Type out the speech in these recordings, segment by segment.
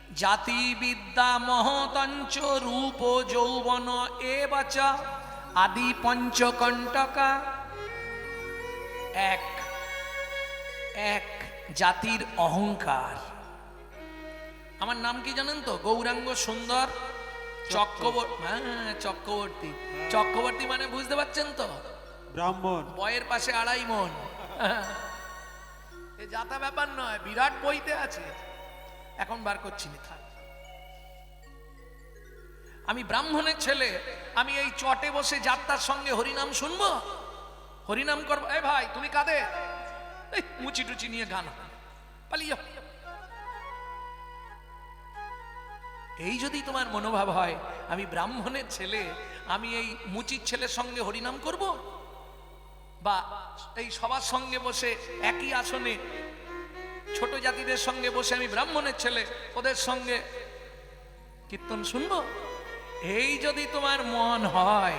জাতি বিদ্যা মহতঞ্চ রূপ যৌবন এবচ আদি পঞ্চকণ্টকা। এক এক জাতির অহংকার। আমার নাম কি জানেন তো? গৌরাঙ্গ সুন্দর চক্রবর্তী। হ্যাঁ, চক্রবর্তী। চক্রবর্তী মানে বুঝতে পারছেন তো? ব্রাহ্মণ। বইয়ের পাশে 2.5 মণ। এ যাতা ব্যাপার নয়, বিরাট বইতে আছে, এখন বার করছি না, থাক। আমি ব্রাহ্মণের ছেলে, আমি এই চটে বসে যাত্রার সঙ্গে হরিনাম শুনবো, হরিনাম করবো? এ ভাই তুমি কাঁদে মুচি টুচি নিয়ে গান পালিয়ে। এই যদি তোমার মনোভাব হয় আমি ব্রাহ্মণের ছেলে, আমি এই মুচির ছেলের সঙ্গে হরিনাম করব, বা এই সবার সঙ্গে বসে একই আসনে ছোট জাতিদের সঙ্গে বসে আমি ব্রাহ্মণের ছেলে ওদের সঙ্গে কীর্তন শুনবো, এই যদি তোমার মন হয়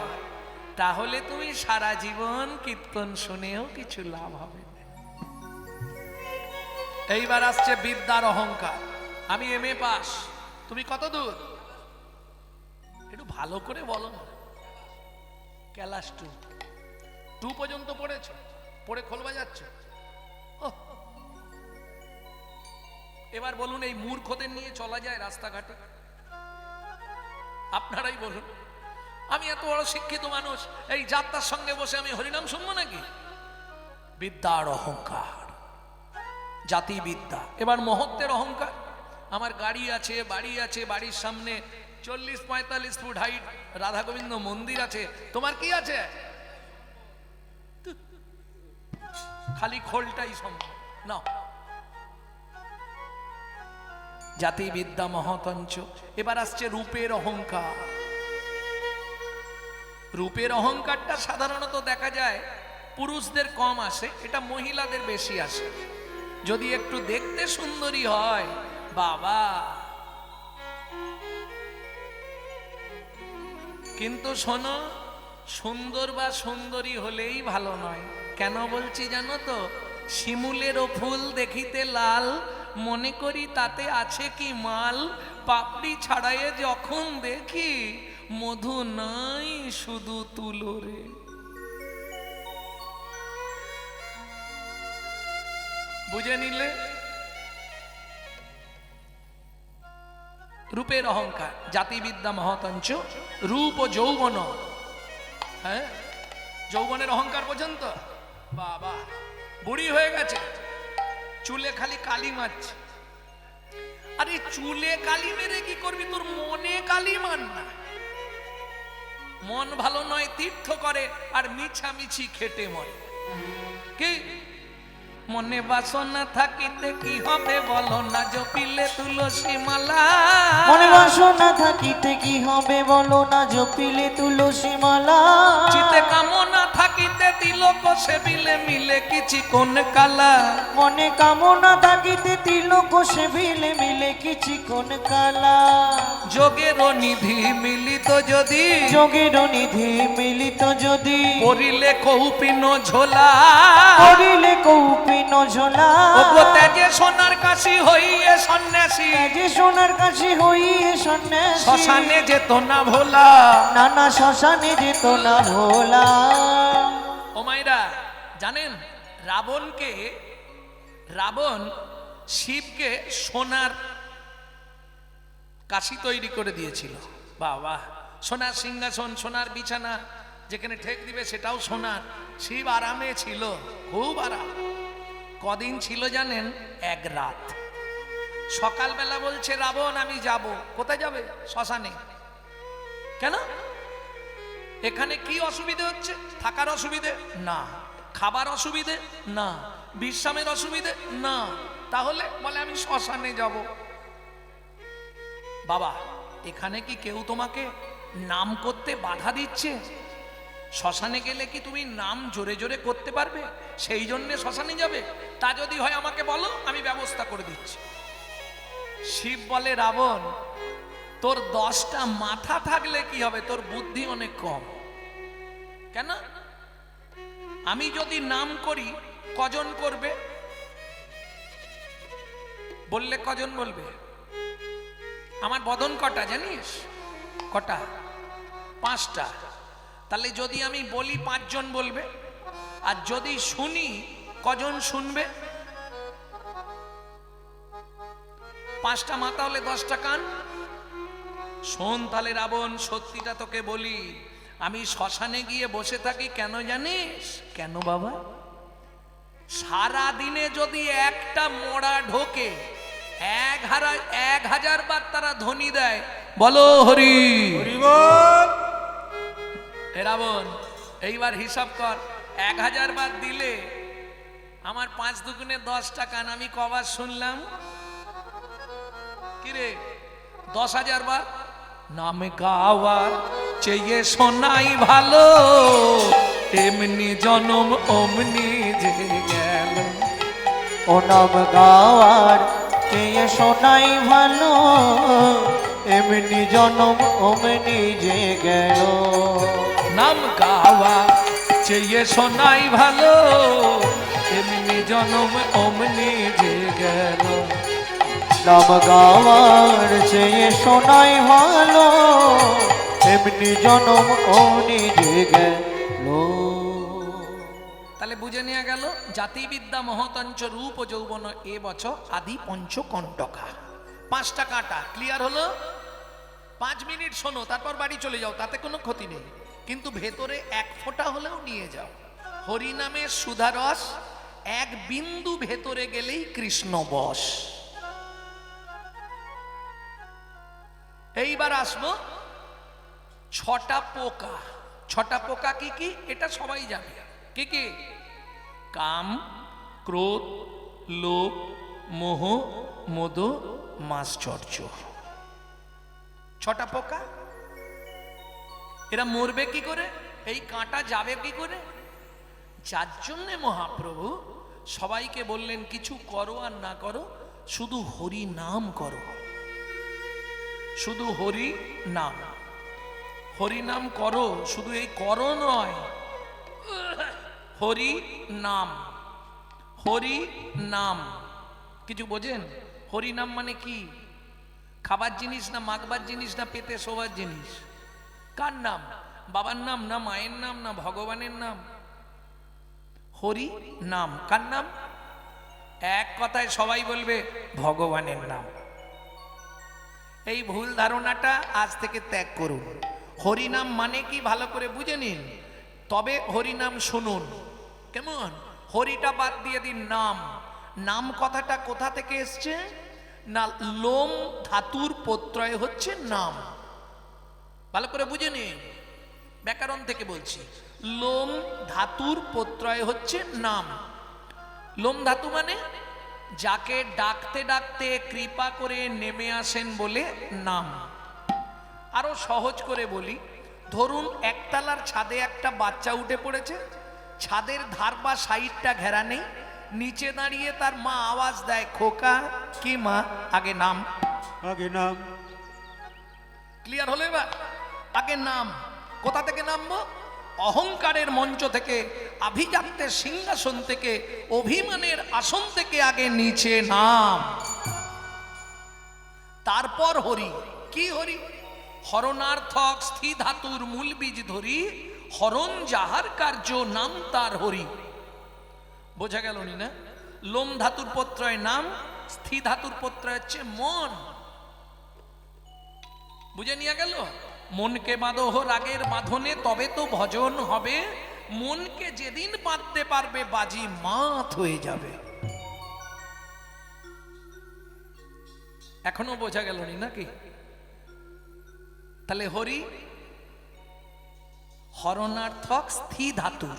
তাহলে তুমি সারা জীবন কীর্তন শুনেও কিছু লাভ হবে না। এইবার আসছে বিদ্যার অহংকার। আমি MA পাস, তুমি কত দূর? একটু ভালো করে বলো না। ক্লাস 2 পর্যন্ত পড়েছো, পড়ে খোল বাজাচ্ছ। এবার বলুন, এই মূর্খদের নিয়ে চলা যায় রাস্তাঘাটে? আপনারাই বলুন। আমি এত বড় শিক্ষিত মানুষ, এই যাত্রার সঙ্গে বসে আমি হরিনাম শুনবো নাকি? বিদ্যার অহংকার, জাতি বিদ্যা। এবার মহত্বের অহংকার। আমার গাড়ি আছে, বাড়ি আছে, বাড়ির সামনে 40-45 ফুট হাইট রাধা গোবিন্দ মন্দির আছে, তোমার কি আছে? খালি খোলটাই সম্ভব না। জাতি বিদ্যা মহতঞ্চ। এবার আসছে রূপের অহংকার। রূপের অহংকারটা সাধারণত দেখা যায় পুরুষদের কম আসে, এটা মহিলাদের বেশি আসে। যদি একটু দেখতে সুন্দরী হয়, বাবা। কিন্তু শোনো, সুন্দর বা সুন্দরী হলেই ভালো নয়। কেন বলছি জানো তো? শিমুলেরও ফুল দেখিতে লাল, মনে করি তাতে আছে কি মাল, পাপড়ি ছাড়াইয়ে যখন দেখি মধু নাই শুধু তুলো রে। বুঝে নিলে? রূপের অহংকার, জাতিবিদ্যা মহতঞ্চ রূপ ও যৌবন। হ্যাঁ, যৌবনের অহংকার পর্যন্ত। বাবা, বুড়ি হয়ে গেছে, চুলে খালি কালি মারছে। আরে চুলে কালি মেরে কি করবি? তোর মনে কালি মান না। মন ভালো নয় তীর্থ করে, আর মিছামিছি খেটে মরে। কি মনে বাসনা থাকিতে কি হবে বলো না, জপিলে তুলসী মালা। মনে বাসনা থাকিতে কি হবে বলো না, জপিলে তুলসী মালা। চিতে কামনা থাকিতে তিলক সেবিলে মিলে কিছু কোন কালা। মনে কামনা থাকিতে তিলক সেবিলে মিলে কিছু কোন কালা। যোগের নিধি মিলিত যদি, যোগের নিধি মিলিত যদি, পড়িলে কৌপিন ঝোলা। করিলে কৌপিন ঝোলা। ওগো তেজে সোনার কাশি হইয়ে সন্ন্যাসী, তেজে সোনার কাশি হইয়ে সন্ন্যাসী। শ্মশানে যেত না ভোলা। নানা শ্মশানে যেত না ভোলা। ও মাইরা জানেন, রাবণ শিবকে সোনার কাশি তৈরি করে দিয়েছিল। বাবা, সোনার সিংহাসন, সোনার বিছানা, যেখানে ঠেক দিবে সেটাও সোনার। শিব আরামে ছিল, খুব আরাম। কদিন ছিল জানেন? 1 রাত। সকালবেলা বলছে রাবণ আমি যাব। কোথায় যাবে? শ্মশানে। কেন? এখানে কি অসুবিধে হচ্ছে? থাকার অসুবিধে না, খাবার অসুবিধে না, বিশ্রামের অসুবিধে না। তাহলে বলে আমি শ্মশানে যাব। বাবা, এখানে কি কেউ তোমাকে নাম করতে বাধা দিচ্ছে? শ্মশানে গেলে কি তুমি নাম জোরে জোরে করতে পারবে? সেই জন্যে শ্মশানে যাবে? তা যদি হয় আমাকে বলো, আমি ব্যবস্থা করে দিচ্ছি। শিব বলে রাবণ, তোর 10টা মাথা থাকলে কি হবে? তোর বুদ্ধি অনেক কম। কেন? আমি যদি নাম করি কজন করবে? বললে কজন বলবে? আমার বদন কটা জানিস? কটা? 5টা। তাহলে যদি আমি বলি 5 জন বলবে, আর যদি শুনি কজন শুনবে? 5টা মাথা হলে 10টা কান। শোন তাহলে রাবণ, সত্যিটা তোকে বলি, আমি শ্মশানে গিয়ে বসে থাকি কেন জানিস? কেন বাবা? সারা দিনে যদি একটা মোড়া ঢোকে 1000 বার তারা ধ্বনি দেয়, বলো হরি এ রাবণ, এইবার হিসাব কর, 1000 বার দিলে আমার 5 দুগুণে 10টা কান, আমি কবার শুনলাম? কিরে 10,000 বার? নাম গাওয়া চেয়ে শোনাই ভালো, এমনি জনম অমনি যে গেল। ও নাম গাওয়ার চেয়ে শোনাই ভালো, এমনি জনম অমনি যে গেল। নাম গাওয়া চেয়ে শোনাই ভালো, এমনি জনম অমনি যে গেল। নাম গাওয়ার চেয়ে শোনাই ভালো, এমনি জনম অমনি যে গেল। তাহলে বুঝে নেওয়া গেল, জাতিবিদ্যা মহতঞ্চ রূপ যৌবন এ বছর আদি পঞ্চকণ্টকা। 5টা কাঁটা ক্লিয়ার হলো? 5 মিনিট শোনো, তারপর বাড়ি চলে যাও, তাতে কোনো ক্ষতি নেই, কিন্তু ভেতরে 1 ফোঁটা হলেও নিয়ে যাও। হরিনামের সুধারস 1 বিন্দু ভেতরে গেলেই কৃষ্ণ বশ। এইবার আসবো 6টা পোকা। 6টা পোকা কি কি? এটা সবাই জানে। কি কি? কাম, ক্রোধ, লোভ, মোহ, মদ, মাশ্চর্য। 6টা পোকা। এরা মরবে কি করে? এই কাঁটা যাবে কি করে? যার জন্যে মহাপ্রভু সবাইকে বললেন, কিছু করো আর না করো, শুধু হরি নাম করো, শুধু হরি নাম। হরি নাম করো, শুধু এই করো নয়, হরি নাম। হরি নাম কিছু বোঝেন? হরি নাম মানে কি? খাবার জিনিস না, মাখবার জিনিস না, পেতে শোবার জিনিস? কার নাম? বাবার নাম না, মায়ের নাম না, ভগবানের নাম? হরি নাম। কার নাম? এক কথায় সবাই বলবে ভগবানের নাম। এই ভুল ধারণাটা আজ থেকে ত্যাগ করুন। হরিনাম মানে কি ভালো করে বুঝে নিন, তবে হরিনাম শুনুন। কেমন? হরিটা বাদ দিয়ে দিন, নাম। নাম কথাটা কোথা থেকে এসছে? না, লোম ধাতুর প্রত্যয় হচ্ছে নাম। ভালো করে বুঝে নিন, ব্যাকরণ থেকে বলছি। লোম ধাতুর প্রত্যয় হচ্ছে নাম। লোম ধাতু মানে যাকে ডাকতে ডাকতে কৃপা করে নেমে আসেন বলে নাম। আরো সহজ করে বলি, ধরুন একতলার ছাদে একটা বাচ্চা উঠে পড়েছে, ছাদের ধার বা সাইডটা ঘেরা নেই, নিচে দাঁড়িয়ে তার মা আওয়াজ দেয়, খোকা কি মা, আগে নাম। আগে নাম। ক্লিয়ার হলো এবার? আগে নাম। কোথা থেকে নামবো? অহংকারের মঞ্চ থেকে, আভিজাত্যের সিংহাসন থেকে, অভিমানের আসন থেকে আগে নিচে নাম, তারপর হরি। কি হরি? হরণার্থক স্থি ধাতুর মূল বীজ ধরি, হরণ যাহার কার্য নাম তার হরি। বোঝা গেল নি না? লোম ধাতুর প্রত্যয় নাম, স্থি ধাতুর প্রত্যয় হচ্ছে মন। বুঝে নিয়ে গেল? মনকে বাঁধো রাগের বাঁধনে, তবে তো ভজন হবে। মনকে যেদিন বাঁধতে পারবে, বাজি মাত হয়ে যাবে। এখনো বোঝা গেল নি নাকি? তাহলে হরি হরণার্থক স্থি ধাতুর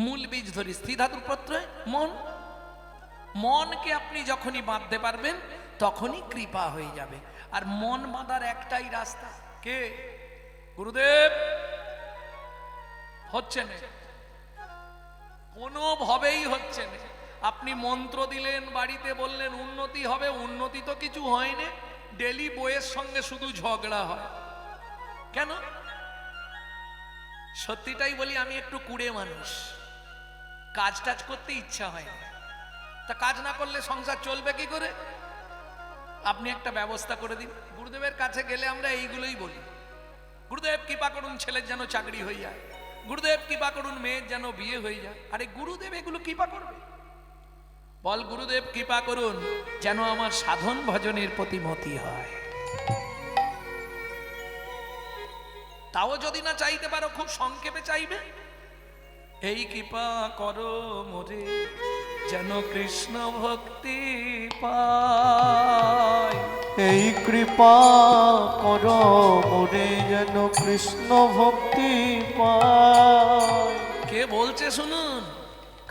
মূল বীজ ধরি, স্থি ধাতুর প্রত্যয় মন। মনকে আপনি যখনই বাঁধতে পারবেন, তখনই কৃপা হয়ে যাবে। আর মন বাঁধার একটাই রাস্তা, কে? গুরুদেব। হচ্ছে না, কোনোভাবেই হচ্ছে না। আপনি মন্ত্র দিলেন, বাড়িতে বললেন উন্নতি হবে, উন্নতি তো কিছু হয়নি। ডেলি বইয়ের সঙ্গে শুধু ঝগড়া হয়। কেন? সত্যিটাই বলি, আমি একটু কুড়ে মানুষ, কাজ টাজ করতে ইচ্ছা হয় না। তা কাজ না করলে সংসার চলবে কি করে? আপনি একটা ব্যবস্থা করে দিন। গুরুদেবের কাছে গেলে আমরা এইগুলোই বলি, গুরুদেব কৃপা করুন ছেলের যেন চাকরি হয়ে যায়, গুরুদেব কৃপা করুন মেয়ের যেন বিয়ে হয়ে যায়। আরে গুরুদেব এগুলো কৃপা করবে? বল গুরুদেব কৃপা করুন যেন আমার সাধন ভজনের প্রতিমতি হয়। তাও যদি না চাইতে পারো, খুব সংক্ষেপে চাইবে, এই কৃপা করো মোরে যেন কৃষ্ণ ভক্তি পাই। এই কৃপা করো মোরে যেন কৃষ্ণ ভক্তি পাই। কে বলছে শুনুন,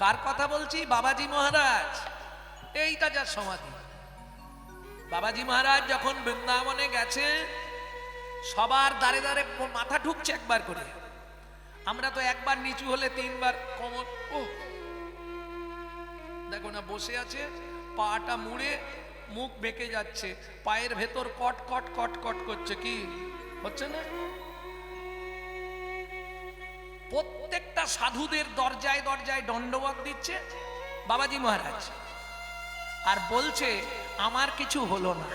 কার কথা বলছি? বাবাজি মহারাজ। এইটা যার সমাধি। বাবাজি মহারাজ যখন বৃন্দাবনে গেছে, সবার দাঁড়ে দাঁড়ে মাথা ঢুকছে একবার করে। আমরা তো একবার নিচু হলে তিনবার কোমর। ও দেখো না, বসে আছে, পাটা মুড়ে মুখ বেঁকে যাচ্ছে, পায়ের ভেতর কট কট কট কট করছে। কি হচ্ছে না? প্রত্যেকটা সাধুদের দরজায় দরজায় দণ্ডবত দিচ্ছে বাবাজি মহারাজ, আর বলছে আমার কিছু হলো না।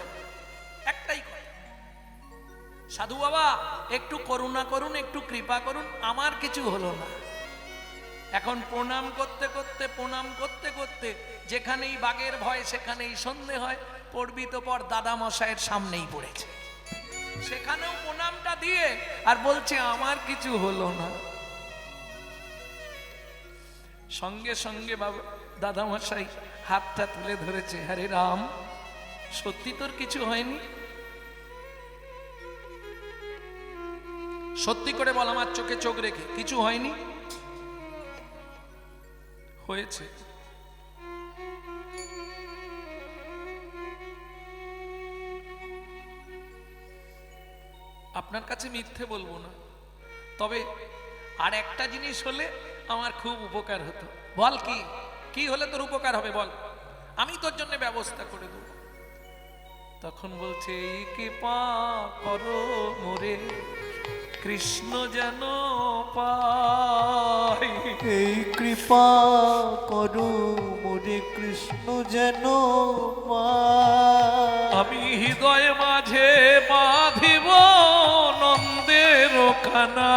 একটাই কথা, সাধু বাবা একটু করুণা করুন, একটু কৃপা করুন, আমার কিছু হলো না। এখন প্রণাম করতে করতে প্রণাম করতে করতে যেখানেই বাঘের ভয় সেখানেই সন্ধে হয়। পড়বি তো পর দাদা মশাইয়ের সামনেই পড়েছে, সেখানেও প্রণামটা দিয়ে আর বলছে আমার কিছু হলো না। সঙ্গে সঙ্গে বাবা দাদা মশাই হাতটা তুলে ধরেছে, হরে রাম, সত্যি তোর কিছু হয়নি? সত্যি করে বল, আমার চোখে চোখ রেখে, কিছু হয়নি? হয়েছে। আপনার কাছে মিথ্যে বলবো না, তবে আর একটা জিনিস হলে আমার খুব উপকার হতো। বল কি? কি হলে তোর উপকার হবে বল, আমি তোর জন্য ব্যবস্থা করে দেব। তখন বলছে এই কৃপা করো মোরে কৃষ্ণ যেন পাই। এই কৃপা করো মোরে কৃষ্ণ যেন পাই। আমি হৃদয় মাঝে বাঁধিব নন্দের খানা।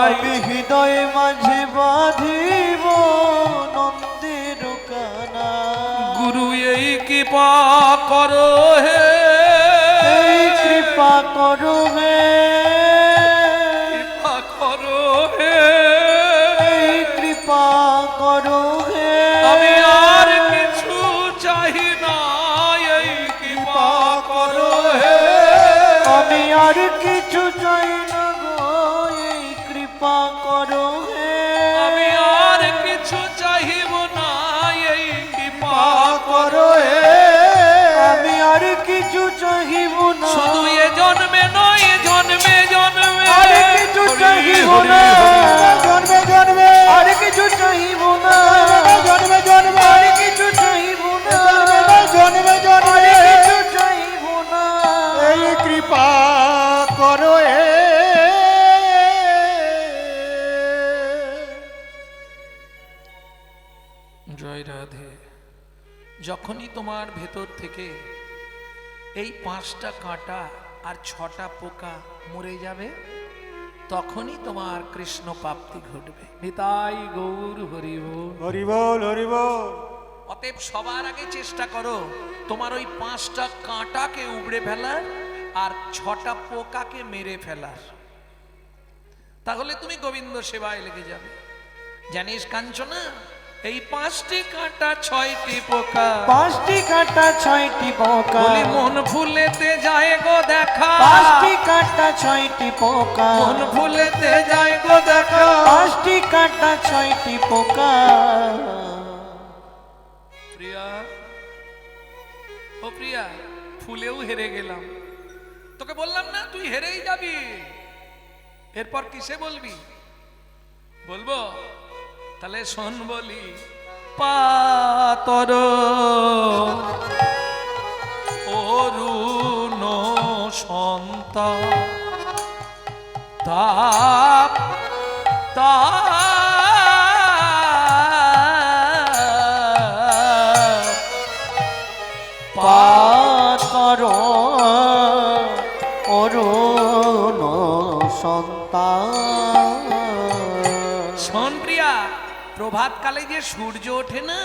আমি হৃদয় মাঝে বাঁধিব নন্দের কানা। গুরু এই কৃপা করো হে, এই কৃপা করো হে, কৃপা করো হে, এই কৃপা করো হে। আমি আর কিছু চাহি না, এই কৃপা করো হে। আমি আর কিছু চাই না গো, এই কৃপা করো হে। আমি আর কিছু চাহিব না, এই কৃপা করো হে। আমি আর কিছু চাহিব না, শুধু এ জন্মে নয়, এ জন্মে জন্মে আর কিছু চাহিব না, জন্মে জন্মে আর কিছু চাহিব না, জন্মে জন্মে আর কিছু চাহিব না, জন্মে জন্মে আর কিছু চাহিব না। এই কৃপা করো হে। জয় রাধে। যখনই তোমার ভেতর থেকে এই 5টা কাঁটা আর 6টা পোকা মরে যাবে, তখনই তোমার কৃষ্ণ প্রাপ্তি ঘটবে। নিতাই গৌর হরি বল। হরি বল, হরি বল। অতএব সবার আগে চেষ্টা করো তোমার ওই 5টা কাঁটাকে উবড়ে ফেলার আর 6টা পোকাকে মেরে ফেলার, তাহলে তুমি গোবিন্দ সেবায় লেগে যাবে। জানিস কাঞ্চনা, এই 5টি কাঁটা 6টি পোকা, 5টি কাঁটা 6টি পোকা, বলি মন ফুলেতে যায় গো দেখা। 5টি কাঁটা 6টি পোকা, মন ফুলেতে যায় গো দেখা। 5টি কাঁটা 6টি পোকা। প্রিয়া, ও প্রিয়া, ফুলেও হেরে গেলাম। তোকে বললাম না তুই হেরেই যাবি, এরপর কিসে বলবি? বলবো? তাহলে শোন বলি, পাতর অরুণ সন্তান তাপ পাতর অরুণ সন্তান। শোন প্রিয়া, প্রভাতকালে যে সূর্য ওঠে না,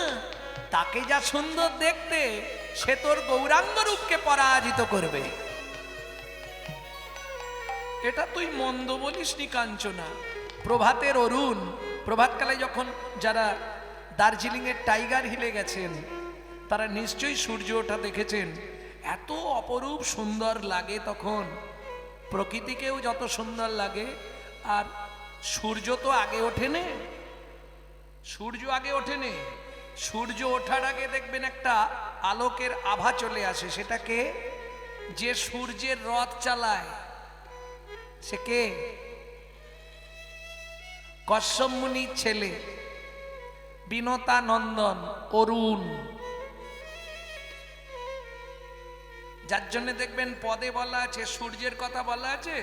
তাকে যা সুন্দর দেখতে, সে তোর গৌরাঙ্গ রূপকে পরাজিত করবে। এটা তুই মন্দ বলিসনি কাঞ্চনা। প্রভাতের অরুণ, প্রভাতকালে যখন যারা দার্জিলিং এর টাইগার হিলে গেছেন, তারা নিশ্চয়ই সূর্য ওঠা দেখেছেন। এত অপরূপ সুন্দর লাগে তখন, প্রকৃতিকেও যত সুন্দর লাগে। আর সূর্য তো আগে ওঠেনে, সূর্য আগে ওঠেনে, সূর্য ওঠার আগে দেখবেন একটা আলোকের আভা চলে আসে। সেটাকে যে সূর্যের রথ চালায়, সে কে? কশ্যপ মুনির ছেলে বিনতা নন্দন অরুণ, যার জন্য দেখবেন পদে বলা আছে, সূর্যের কথা বলা আছে,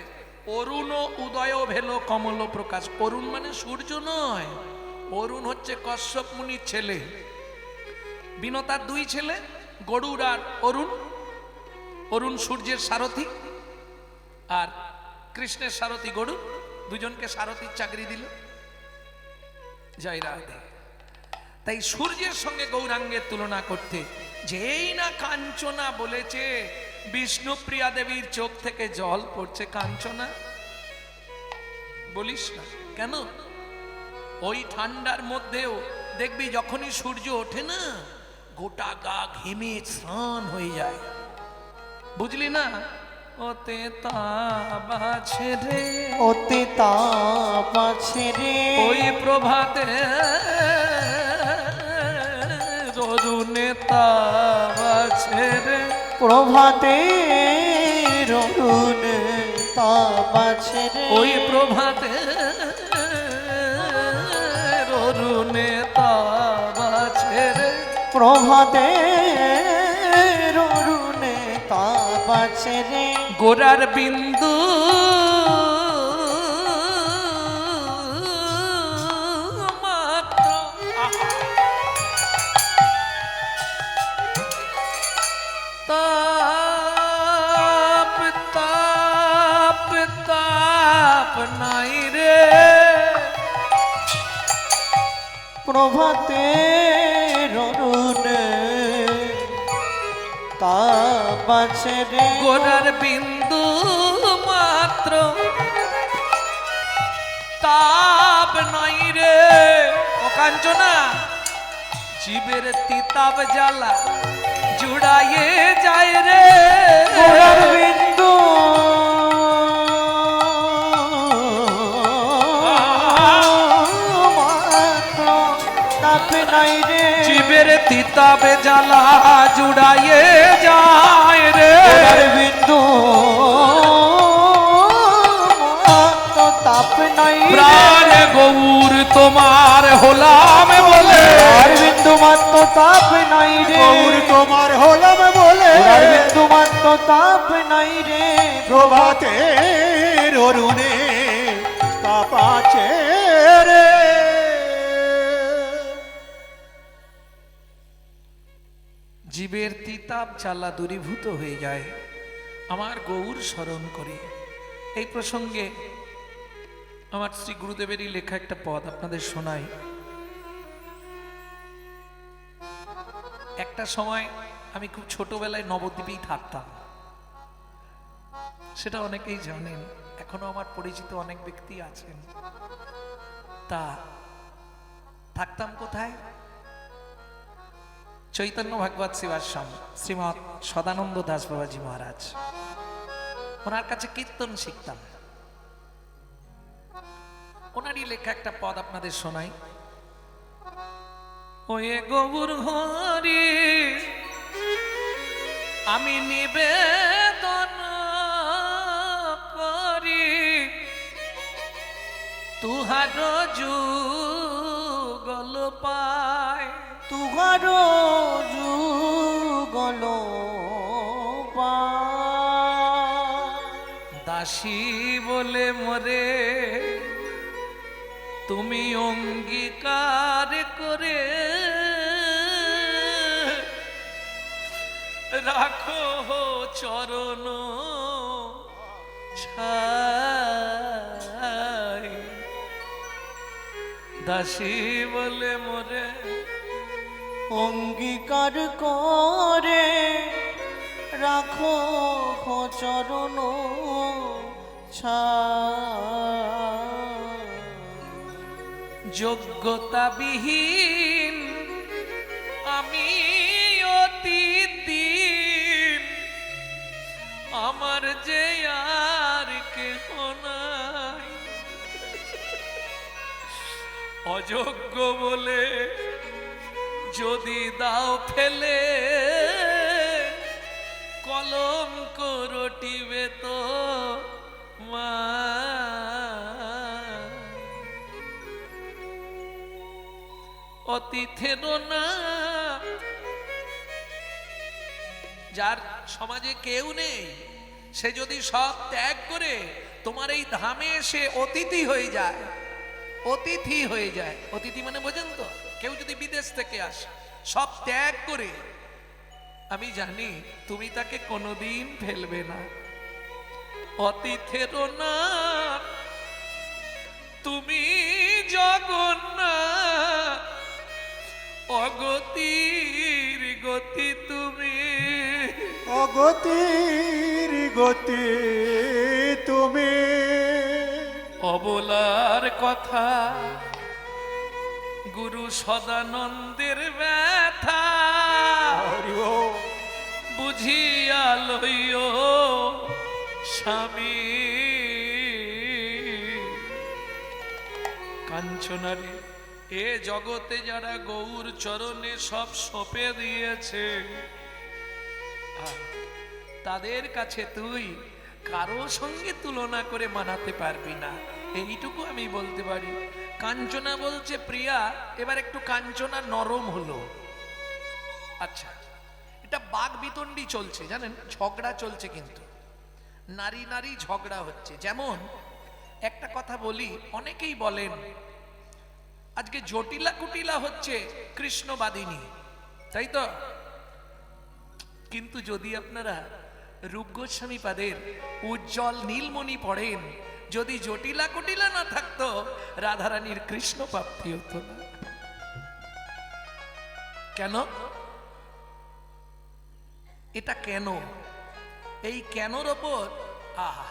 অরুণ উদয় ভেল কমল প্রকাশ। অরুণ মানে সূর্য নয়, অরুণ হচ্ছে কশ্যপ মুনির ছেলে। বিনতার দুই ছেলে, গরুড় আর অরুণ। অরুণ সূর্যের সারথি আর কৃষ্ণের সারথি গরুড়, দুজনকে সারথির চাকরি দিল। জয় রাধে। তাই সূর্যের সঙ্গে গৌরাঙ্গের তুলনা করতে, যেই না কাঞ্চনা বলেছে, বিষ্ণুপ্রিয়া দেবীর চোখ থেকে জল পড়ছে। কাঞ্চনা বলিস না কেন? ওই ঠান্ডার মধ্যেও দেখবি যখনই সূর্য ওঠে না, গোটা গা ঘেমে স্নান হয়ে যায়। বুঝলি না? ওতে তাপ আছে রে, ওতে তাপ আছে রে, ওই প্রভাতে অরুণে তাপ আছে রে, প্রভাতে অরুণ তাপ আছে রে, ওই প্রভাতে অরুণে তাপ আছে রে, প্রভাতে অরুণ তাপ আছে রে। গোরার বিন্দু মাত্র তাপ তাপ তাপ নাই রে, প্রভাতে অরুণ তাপ আছে রে। গোরার বিন্দু মাত্র তাপ নাই রে। ও কাঞ্চনা, জীবের তিতাব জ্বালা জুড়াইয়ে যায় রে। গোরার বিন্দু মাত্র তাপ নাই রে, জীবের তিতাব জ্বালা জুড়াইয়ে যায় রে। গোরার বিন্দু মাত্র তাপ নাই রে। প্রাণ গৌর তোমার হলাম বলে, গোরার বিন্দু মাত্র তাপ নাই রে, গৌর তোমার হলাম বলে, গোরার বিন্দু মাত্র তাপ নাই রে। প্রভাতের অরুণে তাপ আছে রে। জীবের তিতাব জ্বালা দূরীভূত হয়ে যায় আমার গৌর স্মরণ করে। এই প্রসঙ্গে আমার শ্রী গুরুদেবেরই লেখা একটা পদ আপনাদের শোনাই। একটা সময় আমি খুব ছোটবেলায় নবদ্বীপেই থাকতাম, সেটা অনেকেই জানেন, এখনো আমার পরিচিত অনেক ব্যক্তি আছেন। তা থাকতাম কোথায়? চৈতন্য ভাগবত সেবাশ্রম শ্রীমৎ সদানন্দ দাস বাবাজি মহারাজ, ওনার কাছে কীর্তন শিখতাম। ওনারই লেখা একটা পদ আপনাদের শোনাই। ওয়ে গৌর হরি আমি নিবেদন করি, তুহার যুগল পায়, তুহার যুগল দাসী বলে মরে তুমি অঙ্গীকার করে রাখো চরণ ছাই দাসী বলে মোরে অঙ্গীকার করে রাখো চরণ যোগ্যতাবিহীন আমি অতীতদিন আমার যে আর কেহ নাই অযোগ্য বলে যদি দাও ফেলে কলঙ্ক রটিবে তো মা অতীতের না যার সমাজে কেউ নেই সে যদি সব ত্যাগ করে তোমার এই ধামে এসে অতিথি হয়ে যায়, অতিথি হয়ে যায়, অতিথি মানে বোঝেন তো, কেউ যদি বিদেশ থেকে আসে সব ত্যাগ করে, আমি জানি তুমি তাকে কোনোদিন ফেলবে না। অতিথের না তুমি জগন্নাথ, অগতির গতি তুমি, অগতির গতি তুমি, অবলার কথা গুরু সদানন্দের ব্যথা হরি বল। বুঝিয়া লইও স্বামী। কাঞ্চনারে এ জগতে যারা গৌর চরণে সব সঁপে দিয়েছে তাদের কাছে তুই কারো সঙ্গে তুলনা করে মানাতে পারবি না, এইটুকু আমি বলতে পারি। কাঞ্চনা বলছে প্রিয়া, এবার একটু কাঞ্চনা নরম হলো। আচ্ছা, এটা বাগ বিতণ্ডি চলছে, জানেন, ঝগড়া চলছে, কিন্তু নারী নারী ঝগড়া হচ্ছে। যেমন একটা কথা বলি, অনেকেই বলেন আজকে জটিলা কুটিলা হচ্ছে কৃষ্ণবাদিনী, তাই তো? কিন্তু যদি আপনারা রূপ গোস্বামী পাদের উজ্জ্বল নীলমণি পড়েন, যদি জটিলা কুটিলা না থাকতো রাধারানীর কৃষ্ণ প্রাপ্তি হতো না। কেন? এটা কেন? এই কেনর ওপর আহা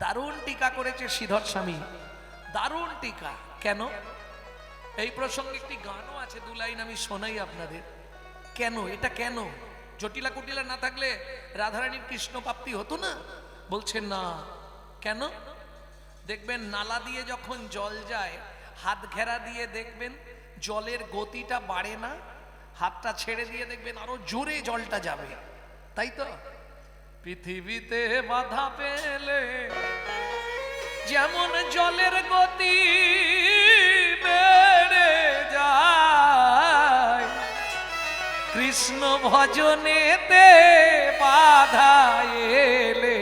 দারুণ টিকা করেছে শ্রীধর স্বামী, দারুণ টিকা। কেন? এই প্রসঙ্গে একটি গানও আছে, দু লাইন আমি শোনাই আপনাদের। কেন এটা? কেন জটিলা কুটিলা না থাকলে রাধারানীর কৃষ্ণ প্রাপ্তি হতো না? বলছে না। কেন? দেখবেন নালা দিয়ে যখন জল যায়, হাত ঘেরা দিয়ে দেখবেন জলের গতিটা বাড়ে না, হাতটা ছেড়ে দিয়ে দেখবেন আরো জোরে জলটা যাবে, তাই তো? পৃথিবীতে বাধা পেলে যেমন জলের গতি বেড়ে যায়, কৃষ্ণ ভজনেতে বাধা এলে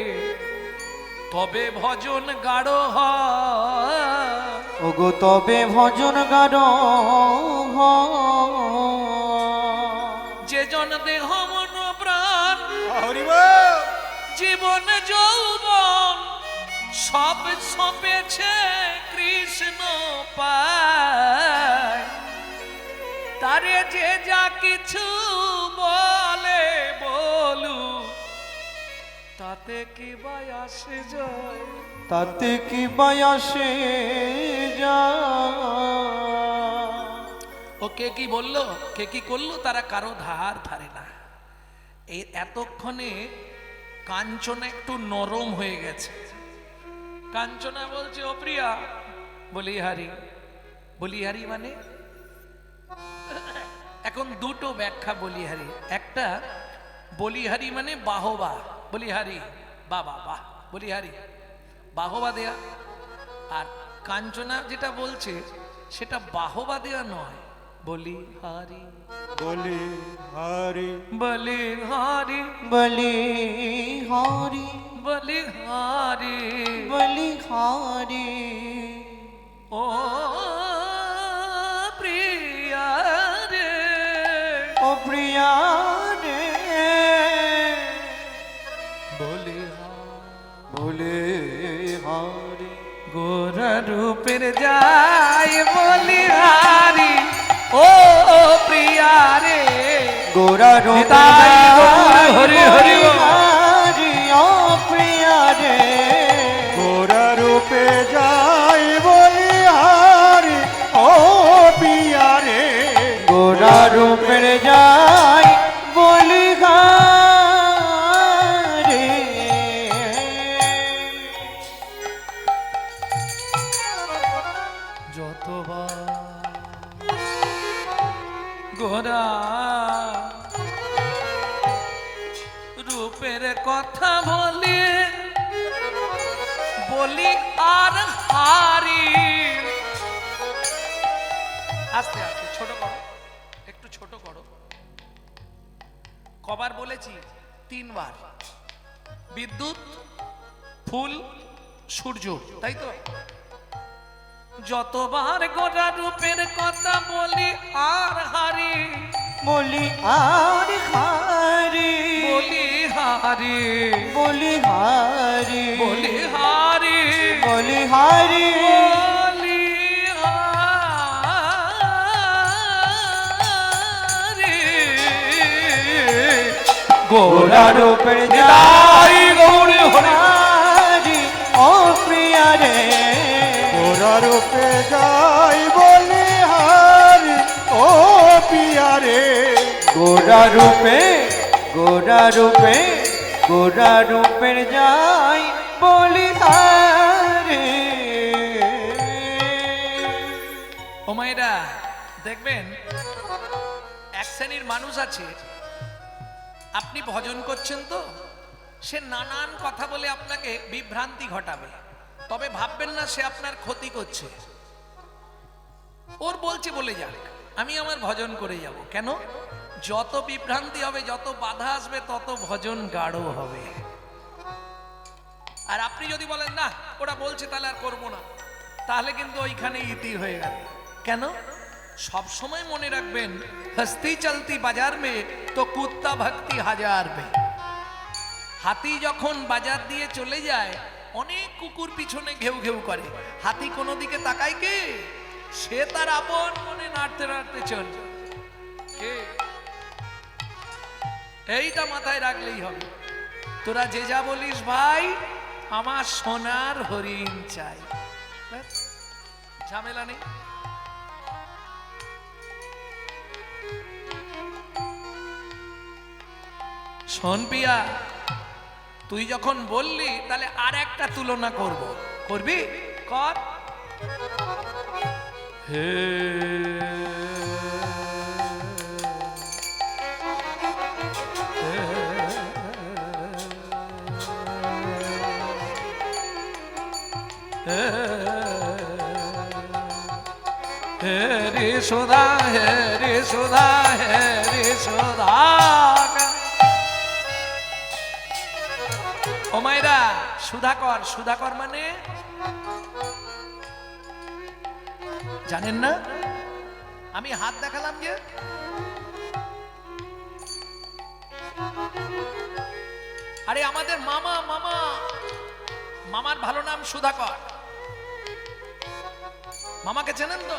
তবে ভজন গাঢ় হয়। ওগো তবে ভজন গাঢ় যে জন দেহ মন প্রাণ হরি বল। জীবন যৌবন সব সঁপেছে কৃষ্ণ পায়, তারে যে যা কিছু বলে বলু তাতে কি বাই আসে যায়, তাতে কি বায়াসে ও কে কি বললো কে কি করলো তারা কারো ধার ধারে না। এই এতক্ষণে কাঞ্চনা একটু নরম হয়ে গেছে। কাঞ্চনা বলছে, ও প্রিয়া, বলিহারি। বলিহারি মানে এখন দুটো ব্যাখ্যা বলিহারি। একটা, বলিহারি মানে বাহবা, বলিহারি বাবা বাহ, বলিহারি বাহবা দেয়া। আর কাঞ্চনা যেটা বলছে সেটা বাহবা দেয়া নয়, বলিহারি বলি হরি বলিহারি বলি হরি বলিহারি বলি হরি। ও প্রিয়া রে, ও প্রিয়া রে বলিহারি বলে হারি গোরা রূপের যাই বলি হারি ও প্রিয়া রে গোরা রূপে হরি হরি বল। হারি ও প্রিয়া রে গোরা রূপে যাই বলি হারি ও পিয়া রে গোরা রূপের যাই বলি হারি যতবার গোরা রূপের কথা বলি বলি আর হারি আস্তে আস্তে ছোট করো, একটু ছোট করো। কবার বলেছি? 3 বার। বিদ্যুৎ, ফুল, সূর্য, তাই তো? যতবার গোরা রূপের কথা বলি আর হারি বলি আর হারি বলি হারি বলি হারি বলি হারি বলি হারি বলি হারি গোরা রূপের যাই গৌরী হরি হারি ও প্রিয়া রে গোরা রূপে যাই বলি হারি ও পিয়া রে গোরা রূপে গোরা রূপে গোরা রূপের যাই বলি হারি ও মায়েরা দেখবেন, এক শ্রেণীর মানুষ আছে, আপনি ভজন করছেন তো সে নানান কথা বলে আপনাকে বিভ্রান্তি ঘটাবে, তবে ভাববেন না সে আপনার ক্ষতি করছে। ওর বলছে বলে যাক, আমি আমার ভজন করে যাব। কেন? যত বিভ্রান্তি হবে, যত বাধা আসবে, তত ভজন গাঢ় হবে। আর আপনি যদি বলেন না ওরা বলছে তাহলে আর করবো না, তাহলে কিন্তু ওইখানে ইতি হয়ে গেল। কেন? সব সময় মনে রাখবেন, হস্তি চলতি বাজার মে তো কুত্তা ভক্তি হাজার মে। হাতি যখন বাজার দিয়ে চলে যায়, অনেক কুকুর পিছনে ঘেউ ঘেউ করে, হাতি কোনো দিকে তাকায় কে? সে তার আপন মনে নাড়তে নাড়তে চলে। কে? এইটা মাথায় রাখলেই হবে। তোরা যে যা বলিস ভাই, আমার সোনার হরিণ চাই, ব্যাস, ঝামেলা নেই। শোন পিয়া, তুই যখন বললি তাহলে আর একটা তুলনা করব। করবি? কর। হে হে রে সুধা, হে রে সুধা, হে রে সুধা। ও মায়েরা, সুধাকর, সুধাকর মানে জানেন না? আমি হাত দেখালাম যে, আরে আমাদের মামা, মামা, মামার ভালো নাম সুধাকর। মামাকে চেনেন তো?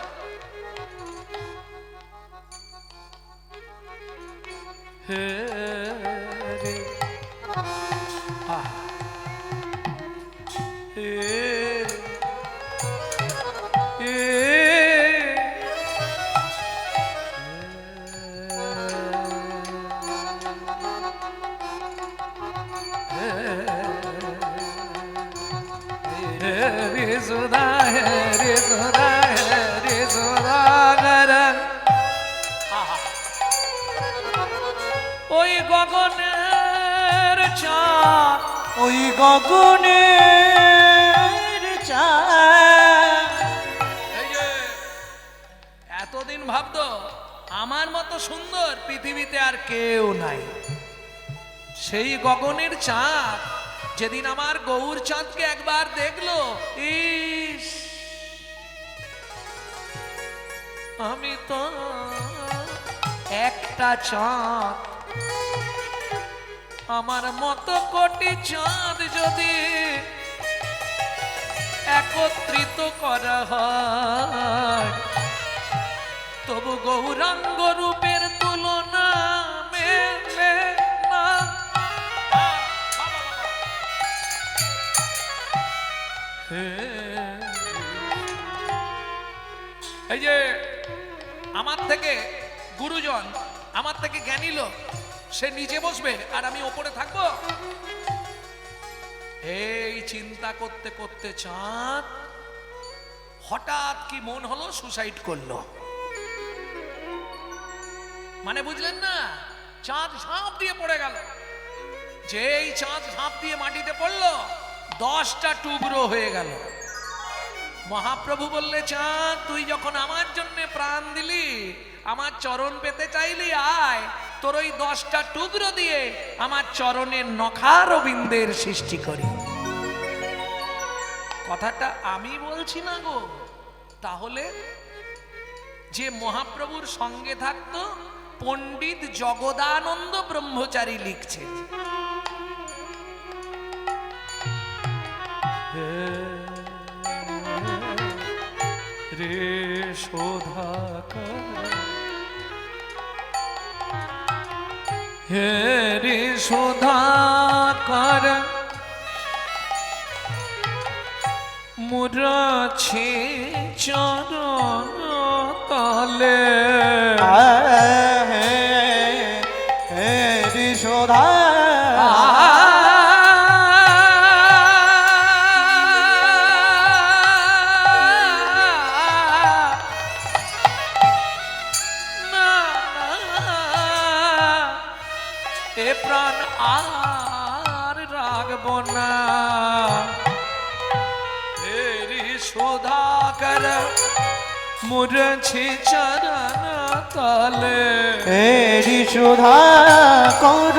হে রে আহ, হে হে রে সুধা, হে রে সুধা, হে রে সুধাগর। ওই গগনের চাঁদ, ওই গগনের চাঁদ। এই যে এতদিন ভাবতো আমার মতো সুন্দর পৃথিবীতে আর কেউ নাই, সেই গগনের চাঁদ যেদিন আমার গৌর চাঁদকে একবার দেখলো, ইস, আমি তো একটা চাঁদ, আমার মতো কোটি চাঁদ যদি একত্রিত করা হয়, তবু গৌরাঙ্গ রূপের তুলনা মেলে না। এই যে আমার থেকে গুরুজন, আমার থেকে জ্ঞানী লোক, সে নিচে বসবে আর আমি ওপরে থাকবো। এই চিন্তা করতে করতে চাঁদ হঠাৎ কি মন হলো, সুসাইড করলো। মানে বুঝলেন না, চাঁদ ঝাঁপ দিয়ে পড়ে গেল। যেই চাঁদ ঝাঁপ দিয়ে মাটিতে পড়লো, 10টা টুকরো হয়ে গেল। মহাপ্রভু বললে, চাঁদ তুই যখন আমার জন্য প্রাণ দিলি, আমার চরণ পেতে চাইলি, আয় তোর ওই 10টা টুকরো দিয়ে আমার চরণের নখারবিন্দের সৃষ্টি করি। কথাটা আমি বলছি না গো, তাহলে যে মহাপ্রভুর সঙ্গে থাকতো পণ্ডিত জগদানন্দ ব্রহ্মচারী লিখছেন, রে শোধাকার, হে রে শোধাকার, মুরাছে চরণ তলে। ঋষোধা এ প্রাণ আর রাখব না, শোধাকর মুরছি চরণ তলে। ঋষোধা কর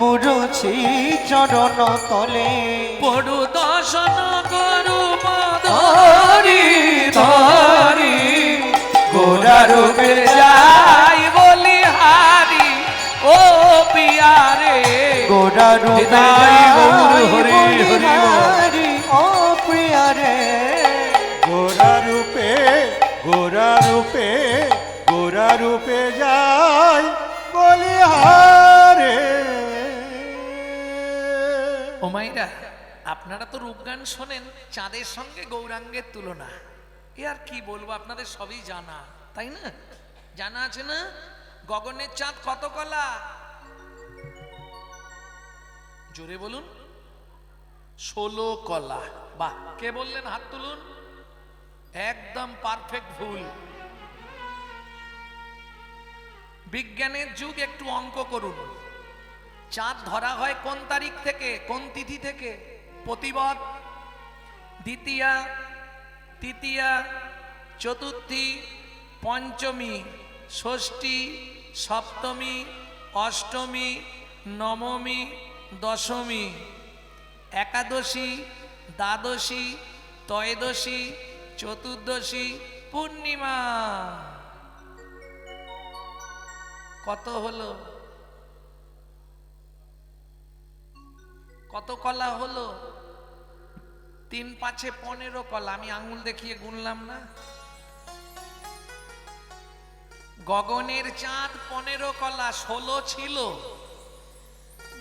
মুরছি চরণ তলে। পড়ু দর্শন করু ধরি ধরি, গোরা রূপে যাই বলি হারি, ও পিয়ারে গোরা রূপে হরি হরি হারি, ও প্রিয়ারে। গোরা রূপে গোরা রূপে গোরা রূপে যাই বলিহারে। ও মাইরা, আপনারা তো রূপগান শোনেন, চাঁদের সঙ্গে গৌরাঙ্গের তুলনা, এ আর কি বলবো, আপনাদের সবই জানা, তাই না? জানা আছে না, গগনের চাঁদ কত কলা? জোরে বলুন। 16 কলা। বাহ, কে বললেন হাত তুলুন। একদম পারফেক্ট ভুল। বিজ্ঞানের যুগ, একটু অঙ্ক করুন। চাঁদ ধরা হয় কোন তারিখ থেকে, কোন তিথি থেকে? প্রতিপদ, দ্বিতীয়া, তৃতীয়া, চতুর্থী, পঞ্চমী, ষষ্ঠী, সপ্তমী, অষ্টমী, নবমী, দশমী, একাদশী, দ্বাদশী, ত্রয়োদশী, চতুর্দশী, পূর্ণিমা। কত হলো? কত কলা হলো? 3 5 15 কলা। আমি আঙুল দেখিয়ে গুনলাম না। গগনের চাঁদ 15 কলা, 16 ছিল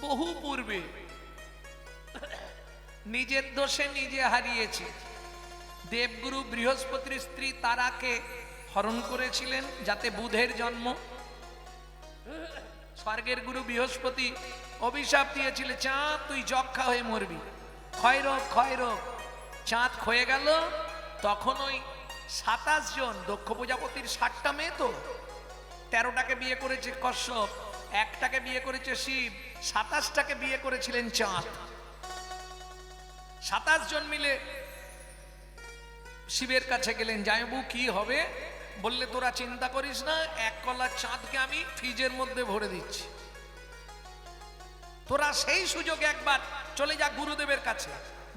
বহু পূর্বে। নিজের দোষে নিজে হারিয়েছে। দেবগুরু বৃহস্পতির স্ত্রী তারাকে হরণ করেছিলেন যাতে বুধের জন্ম। স্বর্গের গুরু বৃহস্পতি অভিশাপ দিয়েছিলেন, চাঁদ তুই যক্ষা হয়ে মরবি, ক্ষয়রোগ ক্ষয়রোগ। চাঁদ ক্ষয়ে গেল। তখন ওই 27 জন, দক্ষ প্রজাপতির 60টা মেয়ে তো, 13টাকে বিয়ে করেছে কশ্যপ, একটাকে বিয়ে করেছে শিব, 27টাকে বিয়ে করেছিলেন চাঁদ। 27 জন মিলে শিবের কাছে গেলেন, জামাইবাবু কি হবে? বললে তোরা চিন্তা করিস না, 1 কলা চাঁদকে আমি ফ্রিজের মধ্যে ভরে দিচ্ছি, তোরা সেই সুযোগে একবার চলে যা গুরুদেবের কাছে,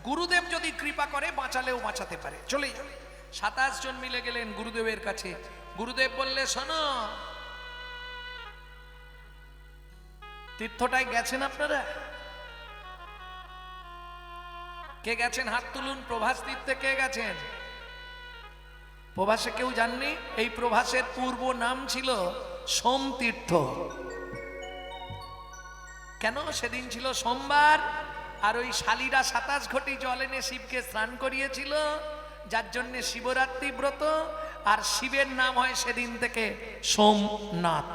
গুরুদেব যদি কৃপা করে বাঁচালেও বাঁচাতে পারে, চলে যা। 27 জন মিলে গেলেন গুরুদেবের কাছে। গুরুদেব বললে, শোনো, তীর্থটায় গেছেন আপনারা? কে গেছেন হাত তুলুন? প্রভাস তীর্থে কে গেছেন? প্রভাসে কেউ জাননি? এই প্রভাসের পূর্ব নাম ছিল সোমতীর্থ। কেন? সেদিন ছিল সোমবার, আর ওই শালীরা 27 ঘটি জল এনে শিবকে স্নান করিয়েছিল, যার জন্য শিবরাত্রি ব্রত। আর শিবের নাম হয় সেদিন থেকে সোমনাথ।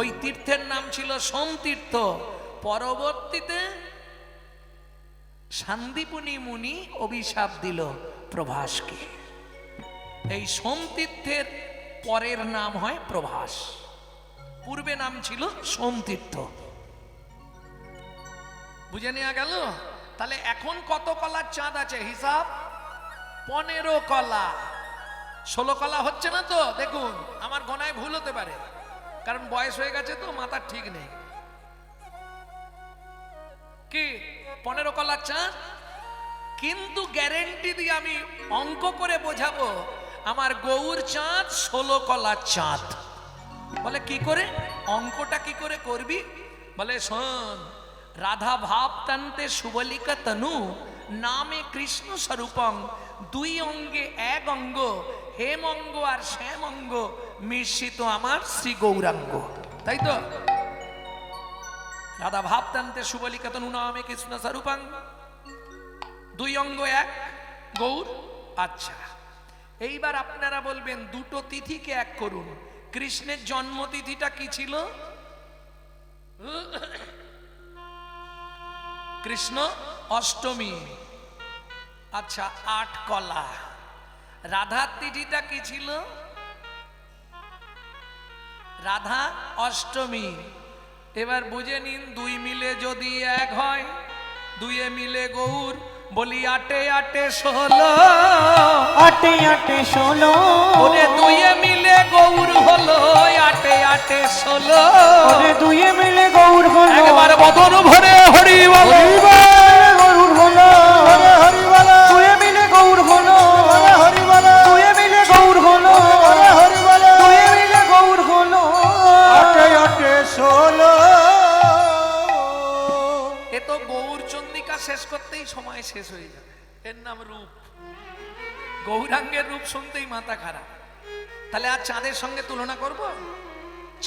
ওই তীর্থের নাম ছিল সোমতীর্থ। পরবর্তীতে সান্দীপনী মুনি অভিশাপ দিল প্রভাসকে। এই সোমতীর্থের পরের নাম হয় প্রভাস, পূর্বে নাম ছিল সোমতীর্থ। বুঝে নেওয়া গেল? তাহলে এখন কত কলার চাঁদ আছে হিসাব? 15 কলা। 16 কলা হচ্ছে না তো? দেখুন, আমার গণায় ভুল হতে পারে, কারণ বয়স হয়ে গেছে তো, মাথার ঠিক নেই। কি 15 কলার চাঁদ? কিন্তু গ্যারেন্টি দিয়ে আমি অঙ্ক করে বোঝাবো, আমার গৌর চাঁদ 16 কলার চাঁদ। বলে কি করে? অঙ্কটা কি করে করবি? বলে শোন, রাধা ভাব তান্তে সুবলিকা তনু নামে কৃষ্ণ স্বরূপং, 2 অঙ্গে 1 অঙ্গ, হেম অঙ্গ আর শ্যাম অঙ্গ মিশ্রিত আমার শ্রী গৌরাঙ্গ। তাই তো? রাধা ভাব তান্তে সুবলিকা তনু নামে কৃষ্ণ স্বরূপং, 2 অঙ্গ 1 গৌর। আচ্ছা, এইবার আপনারা বলবেন দুটো তিথিকে এক করুন। কৃষ্ণের জন্মতিথিটা কি ছিল? কৃষ্ণ অষ্টমী। আচ্ছা, 8 কলা। রাধার তিথিটা কি ছিল? রাধা অষ্টমী। এবার বুঝে নিন, 2 মিলে যদি 1 হয়, 2 মিলে গৌর। বলি 8 8 16, 8 8 16, ওরে 2 মিলে গৌর হলো 8 8 16। ওরে 2 মিলে গৌর হলো, একবার বদন ভরে হরি বল, গৌর হলো, হরে হরি বল, 2 মিলে গৌর হলো, হরে হরি বল, 2 মিলে গৌর হলো, হরে হরি বল, 2 মিলে গৌর হলো। 8 8 16। এ তো গৌর চন্দ্রিকা শেষ করতেই সময় শেষ হয়ে যাবে। এর নাম রূপ। গৌরাঙ্গের রূপ শুনতেই মাথা খারাপ। তাহলে আর চাঁদের সঙ্গে তুলনা করব?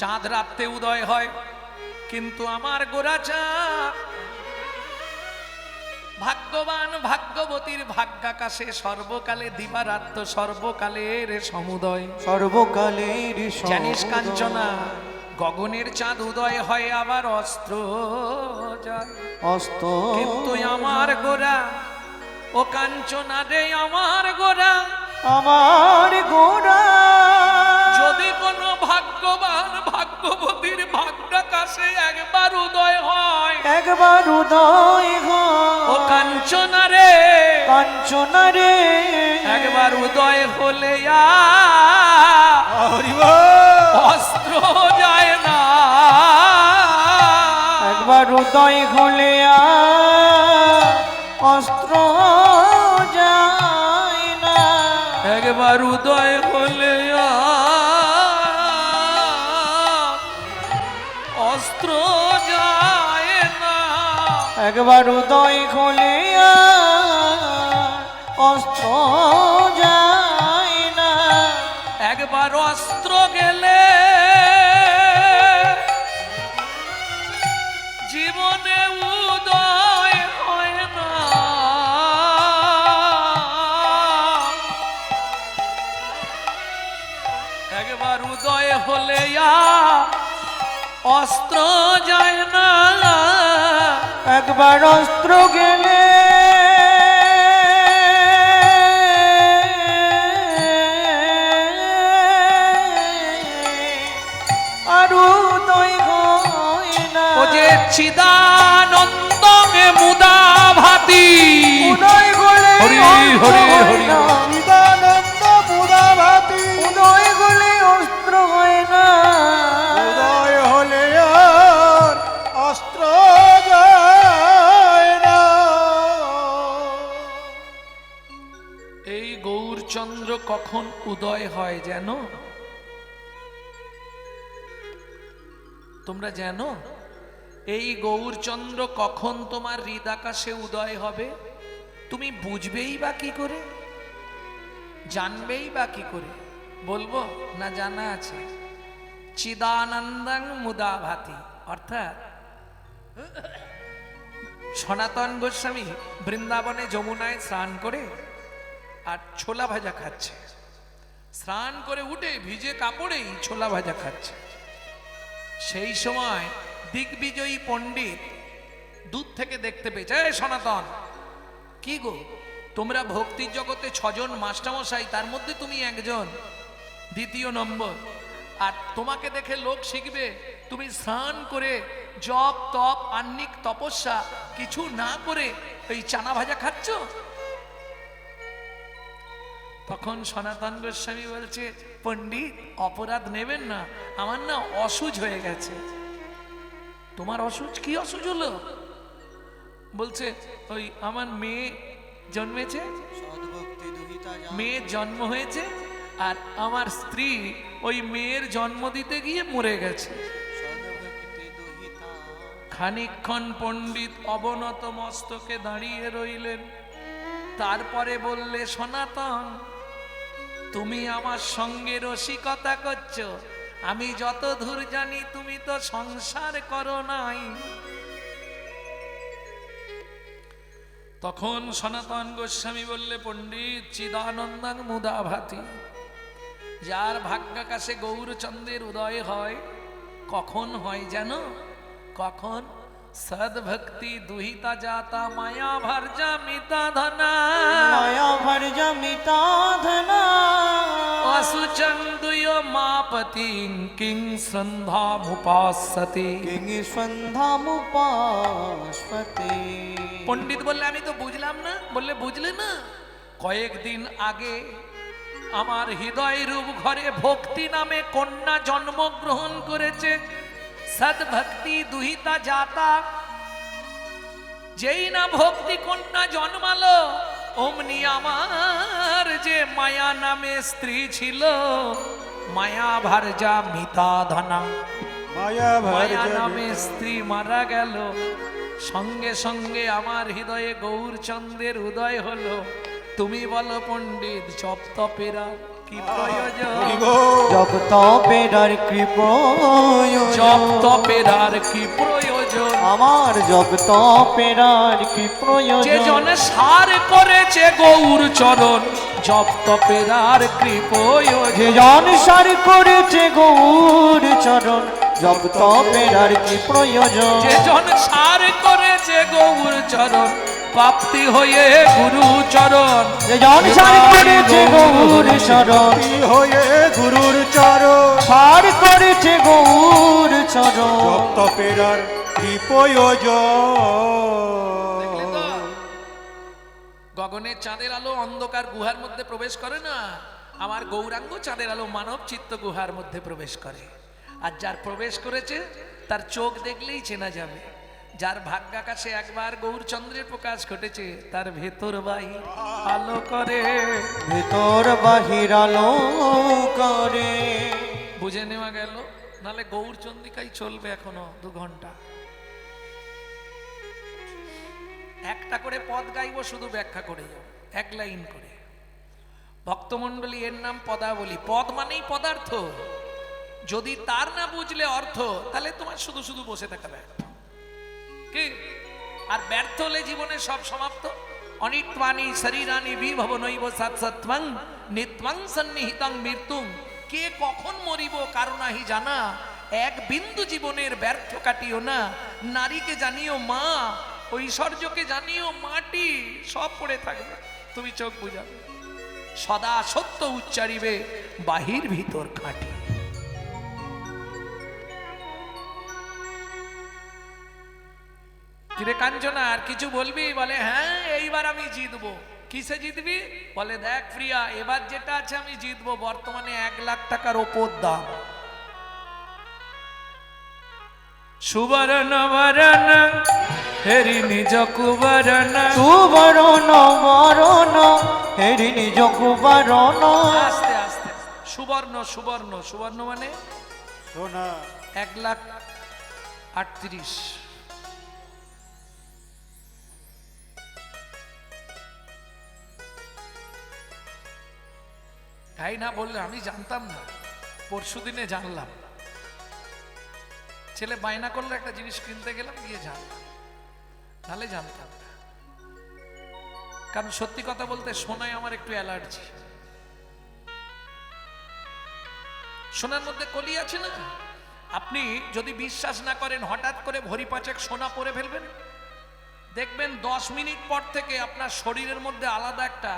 চাঁদ রাত্রে উদয় হয়, কিন্তু আমার গোরা চাঁদ ভাগ্যবান ভাগ্যবতীর ভাগ্যাকাশে সর্বকালে দিবারাত্র সর্বকালের সমুদয়। সর্বকালের জানিস কাঞ্চনা, গগনের চাঁদ উদয় হয় আবার অস্ত্র যায়। অস্ত, কিন্তু আমার গোরা, ও কাঞ্চনা রে আমার গোরা, আমার গোরা যদি কোনো ভাগ্যবান ভাগ্যবতীর ভাগ্যাকাশে একবার উদয় হয়, একবার উদয় ও কাঞ্চনা রে, কাঞ্চনা রে, একবার উদয় হলে হরি বল, অস্ত্র যায় না। একবার উদয় হলে অস্ত্র যায় না। একবার উদয় হলে অস্ত্র যায় না। একবার উদয় হলে অস্ত্র যায় না। একবার অস্ত্র গেলে জীবনে উদয় হয় না। একবার উদয় হলে অস্ত্র যায় না। একবার অস্ত্র গেলে আর উদয় হয় না। ও যে চিদানন্দ মুদা ভাতি, উদয় হলে হরি অস্ত্র হরি হয় হরি না। চিদানন্দ মুদাভাতি, উদয় হলে অস্ত্র হয় না। উদয় হলে আর অস্ত্র যায় না। এই গৌরচন্দ্র কখন উদয় হয় জানো? তোমরা জানো এই গৌরচন্দ্র কখন তোমার হৃদাকাশে উদয় হবে? তুমি বুঝবেই বা কি করে, জানবেই বা কি করে? বলবো না জানা আছে? চিদানন্দং মুদা ভাতি, অর্থাৎ সনাতন গোস্বামী বৃন্দাবনে যমুনায় স্নান করে আর ছোলা ভাজা খাচ্ছে। স্নান করে উঠে ভিজে কাপড়েই ছোলা ভাজা খাচ্ছে। সেই সময় দিগ্বিজয়ী পণ্ডিত দূর থেকে দেখতে পেয়েছে, এই সনাতন, কি গো, তোমরা ভক্তির জগতে 6 জন মাস্টারমশাই, তার মধ্যে তুমি একজন, দ্বিতীয় নম্বর, আর তোমাকে দেখে লোক শিখবে তুমি স্নান করে জপ তপ আহ্নিক তপস্যা কিছু না করে এই চানা ভাজা খাচ্ছ। তখন সনাতন গোস্বামী বলছে, পণ্ডিত অপরাধ নেবেন না, আমার না অসুজ হয়ে গেছে। তোমার অসুজ? কি অসুজ হলো? বলছে ওই আমার মেয়ে জন্মেছে, মেয়ের জন্ম হয়েছে, আর আমার স্ত্রী ওই মেয়ের জন্ম দিতে গিয়ে মরে গেছে। খানিকক্ষণ পণ্ডিত অবনত মস্তকে দাঁড়িয়ে রইলেন, তারপরে বললে, সনাতন, তুমি আমার সঙ্গে রসিকতা করছো, আমি যত দূর জানি তুমি তো সংসার করো নাই। তখন সনাতন গোস্বামী বললে, পণ্ডিত, চিদানন্দং মুদা ভাতি, যার ভাগ্যাকাশে গৌরচন্দ্রের উদয় হয়, কখন হয় জানো? কখন? সদ্ভক্তি দুহিতা জাতা মায়া ভার্যা মিতা ধনা, মায়া ভার্যা মিতা ধনা, অসুচন্দুয় মাপতি কিং সন্ধ্যামুপাসতে, কিং সন্ধ্যামুপাসতে। পণ্ডিত বললে, আমি তো বুঝলাম না। বললে, বুঝলে না? কয়েকদিন আগে আমার হৃদয় রূপ ঘরে ভক্তি নামে কন্যা জন্মগ্রহণ করেছে। সদ্ভক্তি দুহিতা জাতা, যেই না ভক্তি কন্যা জন্মালো, অমনি আমার যে মায়া নামে স্ত্রী ছিল, মায়া ভার্যা মিতা ধনা, মায়া নামে স্ত্রী মারা গেল। সঙ্গে সঙ্গে আমার হৃদয়ে গৌরচন্দ্রের উদয় হলো। তুমি বলো পণ্ডিত, জপ তপেরা কি প্রয়োজন? জপ তপেরার কি প্রয়োজন? জপ তপেরার কি প্রয়োজন? আমার জপ তপেরার কি যে প্রয়োজন? জন সার করেছে গৌর চরণ, জপ তপেরার কি প্রয়োজন? যে জন সার করেছে গৌর চরণ, জপ তপেরার কি প্রয়োজন? যে জন সার করেছে গৌর চরণ, প্রাপ্তি হয়ে গুরু চরণ। যে জন সার করেছে গৌর চরণ, হয়ে গুরুর চরণ, সার করেছে গৌর চরণ। জপ তপেরার কি প্রয়োজন? দেখলে তো? গগনের চাঁদের আলো অন্ধকার গুহার মধ্যে প্রবেশ করে না, আমার গৌরাঙ্গ চাঁদের আলো মানব চিত্ত গুহার মধ্যে প্রবেশ করে। আর যার প্রবেশ করেছে তার চোখ দেখলেই চেনা যাবে। যার ভাগ্যাকাশে একবার গৌরচন্দ্রের প্রকাশ ঘটেছে, তার ভেতর বাহির আলো করে, ভেতর বাহির আলো করে। বুঝে নেওয়া গেল? নাহলে গৌরচন্দ্রিকাই চলবে এখনো 2 ঘন্টা। একটা করে পদ গাইব, শুধু ব্যাখ্যা করে যাও, 1 লাইন করে। ভক্তমণ্ডলী, এর নাম পদাবলী। পদ মানেই পদার্থ। যদি তার না বুঝলে অর্থ, তাহলে তোমার শুধু শুধু বসে থাকা ব্যর্থ। কি? আর ব্যর্থ হলে জীবনে সব সমাপ্ত। অনিত্বানি শরীরানি বিভব নৈব সৎসত্বং নিত্যং সন্নিহিতং মৃত্যুং। কে কখন মরিব কারো নাহি জানা, এক বিন্দু জীবনের ব্যর্থ কাটিও না। নারীকে জানিও মা, ঐশ্বর্যকে জানিও মাটি, সব পড়ে থাকবে, তুমি চোখ বুঝাবে। সদা সত্য উচ্চারিবে, বাহির ভিতর খাঁটি। কিরে কাঞ্চনা, আর কিছু বলবি? বলে, হ্যাঁ এইবার আমি জিতবো। কিসে জিতবি? বলে, দেখ প্রিয়া, এবার যেটা আছে আমি জিতবো। বর্তমানে 1 লাখ টাকার ওপর দাম। সুবর্ণ বরণ হেরি নিজ কুবরণ, সুবরণ বরণ হেরি নিজ কুবরণ। আস্তে আস্তে। সুবর্ণ সুবর্ণ সুবর্ণ মানে সোনা, 1,38,000। তাই না বললে আমি জানতাম না, পরশু দিনে জানলাম। ছেলে বায়না করলো একটা জিনিস কিনতে গেলাম, গিয়ে জানলাম, তাহলে জানতাম না। কারণ সত্যি কথা বলতে সোনায় আমার একটু অ্যালার্জি। সোনার মধ্যে কলি আছে না, আপনি যদি বিশ্বাস না করেন হঠাৎ করে ভরি পাঁচেক সোনা পরে ফেলবেন, দেখবেন 10 মিনিট পর থেকে আপনার শরীরের মধ্যে আলাদা একটা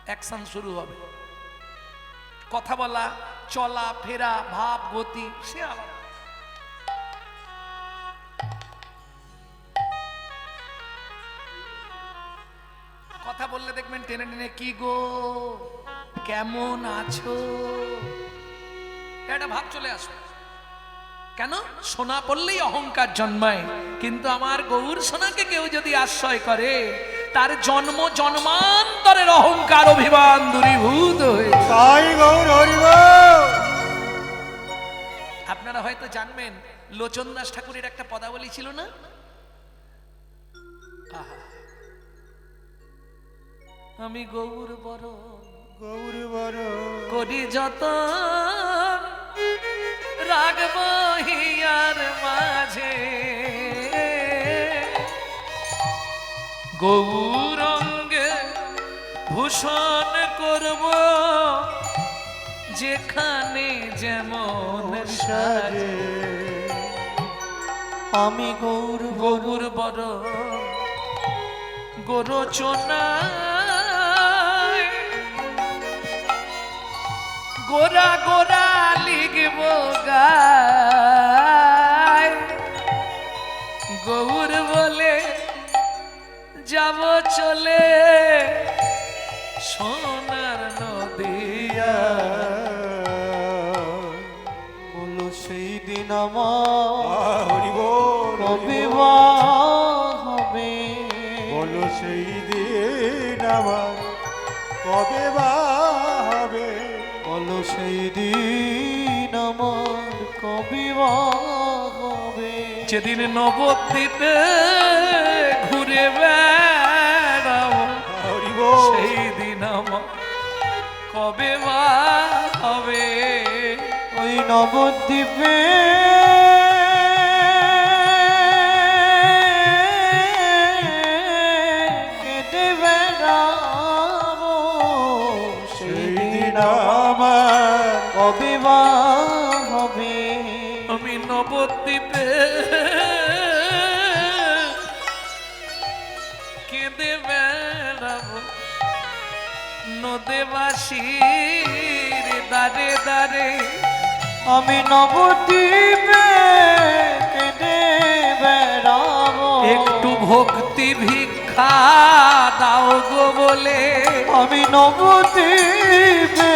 অ্যাকশন শুরু হবে। কথা বলা, চলা ফেরা, ভাব গতি সে আলাদা। কথা বললে দেখবেন টেনে টেনে, কি গো কেমন আছো, একটা ভাব চলে আসবে। কেন? সোনা পড়লেই অহংকার জন্মায়। কিন্তু আমার গৌর সোনাকে কেউ যদি আশ্রয় করে, তার জন্ম জন্মান্তরের অহংকার অভিমান দূরীভূত হয়ে যায়। তাই গৌর হরি বল। আপনারা হয়তো জানবেন, লোচন দাস ঠাকুরের একটা পদাবলী ছিল না, আহা, আমি গৌর বড় গৌর বড় করি যত রাগব হিয়ার মাঝে, গৌরঙ্গে ভূষণ করব যেখানে যেমন সাজে। আমি গৌর গৌর বড় গোরচনা গোরা গোরা লিখব গায়, গৌর বলে যাব চলে সোনার নদিয়া। বলো সেই দিন আমার হরি বল কবে হরি বল। বা হবে, বলো সেই দিন আমার কবে বা হবে, বলো সেই দিন আমার কবে বা হবে। যেদিন নবদ্বীপে ঘুরে বেড়াবো, হরি বল। সেই দিন আমার কবে বা হবে। ওই নবদ্বীপে কেটে বেড়াবো, সেই দিন আমার কবে বা হবে। আমি নবদ্বীপে কেঁদে বেড়াবো, নদেবাসীর দারে দারে। আমি নবদ্বীপে কেটে বেড়াবো, একটু ভক্তি ভিক্ষা দাও গো বলে, আমি নবদ্বীপে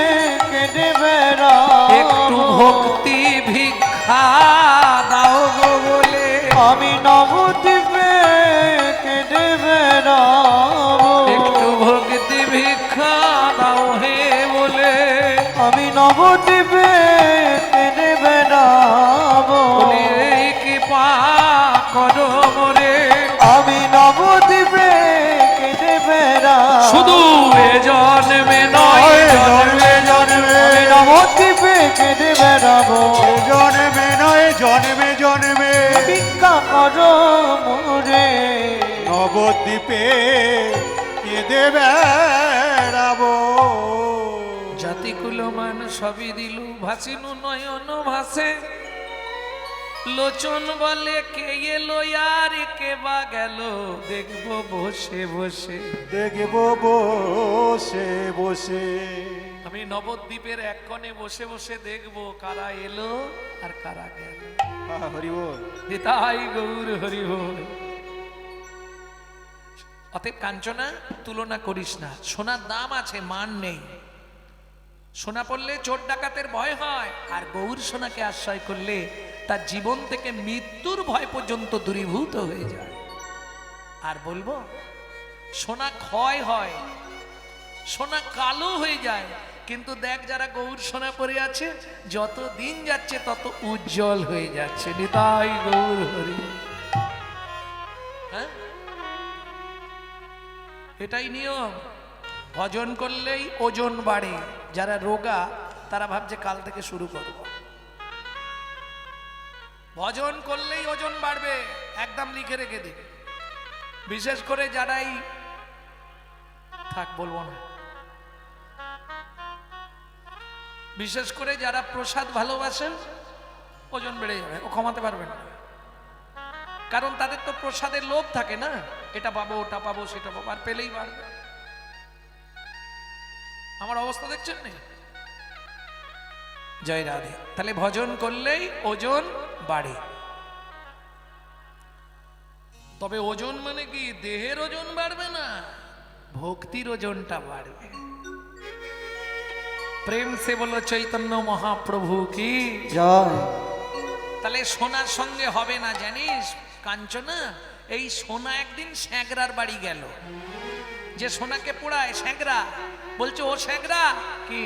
কেটে বেড়াবো, একটু ভক্তি ভিক্ষা দাও গো বলে। আমি নবদ্বীপে কেটে বেড়াবো, একটু ভক্তি ভিক্ষা দাও হে বলে। আমি নবদ্বীপে কেটে বেড়াবো, বলে এই কৃপা করো মোরে। আমি নবদ্বীপে কেটে বেড়াবো, শুধু এ জন্মে নয় জন্মে জন্মে। আমি নবদ্বীপে কেটে বেড়াবো, জন্মে নয় জন্মে জন্মে ভিক্ষা করো মোরে। নবদ্বীপে কেঁদে বেড়াবো। জাতি কুলমান সবই দিলু, ভাসিনু নয়ন ভাসে। লোচন বলে কে এলো আর কে বা গেল, দেখবো বসে বসে। দেখবো বসে বসে। আমি নবদ্বীপের এক কোণে বসে বসে দেখবো কারা এলো আর কারা গেল। হরি বল। নিতাই গৌর হরি বল। অতএব কাঞ্চনা তুলনা করিস না, সোনার দাম আছে, মান নেই। সোনা পড়লে চোর ডাকাতের ভয় হয়, আর গৌর সোনাকে আশ্রয় করলে তার জীবন থেকে মৃত্যুর ভয় পর্যন্ত দূরীভূত হয়ে যায়। আর বলবো, সোনা ক্ষয় হয়, সোনা কালো হয়ে যায়, কিন্তু দেখ যারা গৌর সোনা পরে আছে, যত দিন যাচ্ছে তত উজ্জ্বল হয়ে যাচ্ছে। নিতাই গৌর হরি। হ্যাঁ, এটাই নিয়ম। ভজন করলেই ওজন বাড়ে। যারা রোগা তারা ভাবছে কাল থেকে শুরু করব। ভজন করলেই ওজন বাড়বে, একদম লিখে রেখে দিন। বিশেষ করে যারাই থাক বলবো না, বিশেষ করে যারা প্রসাদ ভালোবাসেন ওজন বেড়ে যাবে, ও কমাতে পারবে না। কারণ তাদের তো প্রসাদের লোভ থাকে না, এটা পাবো ওটা পাবো সেটা পাবো, আর পেলেই বাড়বে। আমার অবস্থা দেখছেন না? জয় রাধে। তাহলে ভজন করলেই ওজন বাড়ে। তবে ওজন মানে কি দেহের ওজন বাড়বে না, ভক্তির ওজনটা বাড়বে। প্রেম সে বলো চৈতন্য মহাপ্রভু কি জয়। তাহলে সোনার সঙ্গে হবে না জানিস কাঞ্চনা? এই সোনা একদিন স্যাংরার বাড়ি গেল, যে সোনাকে পোড়ায় স্যাংরা, বলছে ও স্যাংরা কি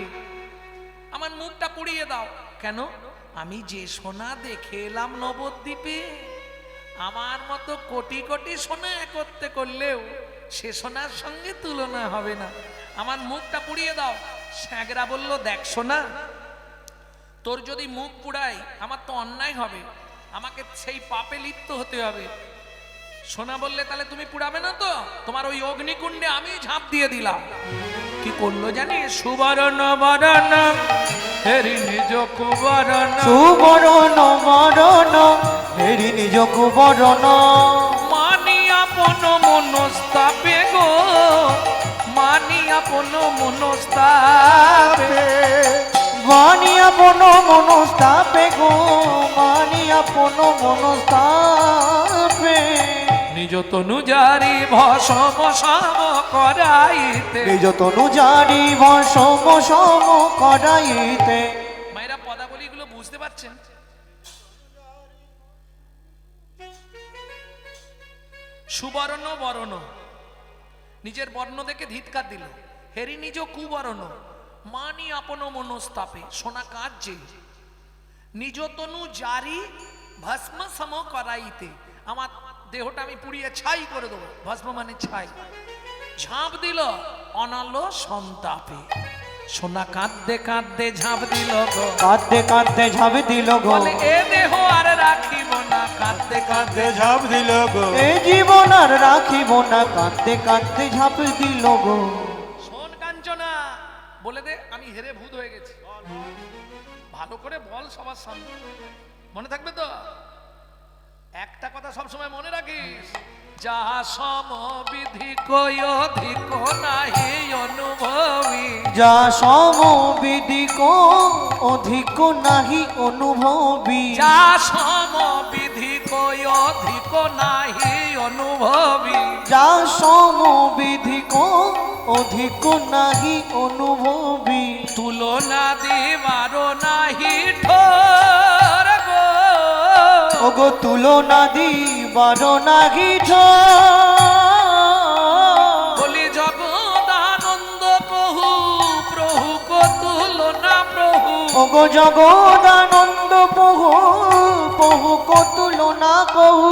আমার মুখটা পুড়িয়ে দাও। কেন? আমি যে সোনা দেখে এলাম নবদ্বীপে, আমার মতো কোটি কোটি সোনা একত্রে করলেও সে সোনার সঙ্গে তুলনা হবে না, আমার মুখটা পুড়িয়ে দাও। স্যাংরা বলল, দেখ সোনা, তোর যদি মুখ পুড়াই আমার তো অন্যায় হবে, আমাকে সেই পাপে লিপ্ত হতে হবে। সোনা বললে, তাহলে তুমি পুড়াবে না তো? তোমার ওই অগ্নিকুণ্ডে আমি ঝাঁপ দিয়ে দিলাম। কি করলো জানি? সুবর্ণ বরণ হেরি নিজ কুবরণ, সুবরণ বরণ হেরি নিজ কুবরণ, মানি আপন মনস্তাপে গো, মানি আপন মনস্তাপে, মানি আপন মনস্তাপে গো, মানি আপন মনস্তাপে, নিজ তনু জারি ভসম সম করাইতে, নিজ তনু জারি ভসম সম করাইতে। মায়েরা পদাবলীগুলো বুঝতে পারছেন? সুবর্ণ বরণ, নিজের বর্ণ দেখে ধিৎকার দিল। হেরি নিজ কুবরণ, মানি আপন মনস্তাপে, সোনা কাঁদছে। নিজ তনু জারি ভস্ম সম করাইতে, আমার দেহটা আমি পুড়িয়ে ছাই করে দেবো, ভস্ম মানে ছাই। ঝাঁপ দিল অনালো সন্তাপে, সোনা কাঁদতে কাঁদতে ঝাঁপ দিল গো, কাঁদতে কাঁদতে ঝাঁপ দিল গো, বলে এ দেহ আর রাখিব না, কাঁদতে কাঁদতে ঝাঁপ দিল গো, এ জীবন আর রাখিব না, কাঁদতে কাঁদতে ঝাঁপ দিল গো। শোন কাঞ্চনা, বলে দে আমি হেরে ভূত হয়ে গেছি। ভালো করে বল সবার সামনে, মনে থাকবে তো? একটা কথা সবসময় মনে রাখিস, যা সমবিধি কই অধিক নাহি অনুভবী, যা সমবিধি কো অধিক নাহি অনুভবী, যা সমবিধি কই অধিক নাহি অনুভবী, যা সমবিধি কো অধিক নাহি অনুভবী, তুলনা দিবার নাহি ঠোর গো, ওগো তুলনা দিবার নাহি ঠোর, বলি জগদানন্দ প্রভু, প্রভু কো তুলনা প্রভু, ওগো জগদানন্দ প্রভু, প্রভু কো তুলনা প্রভু,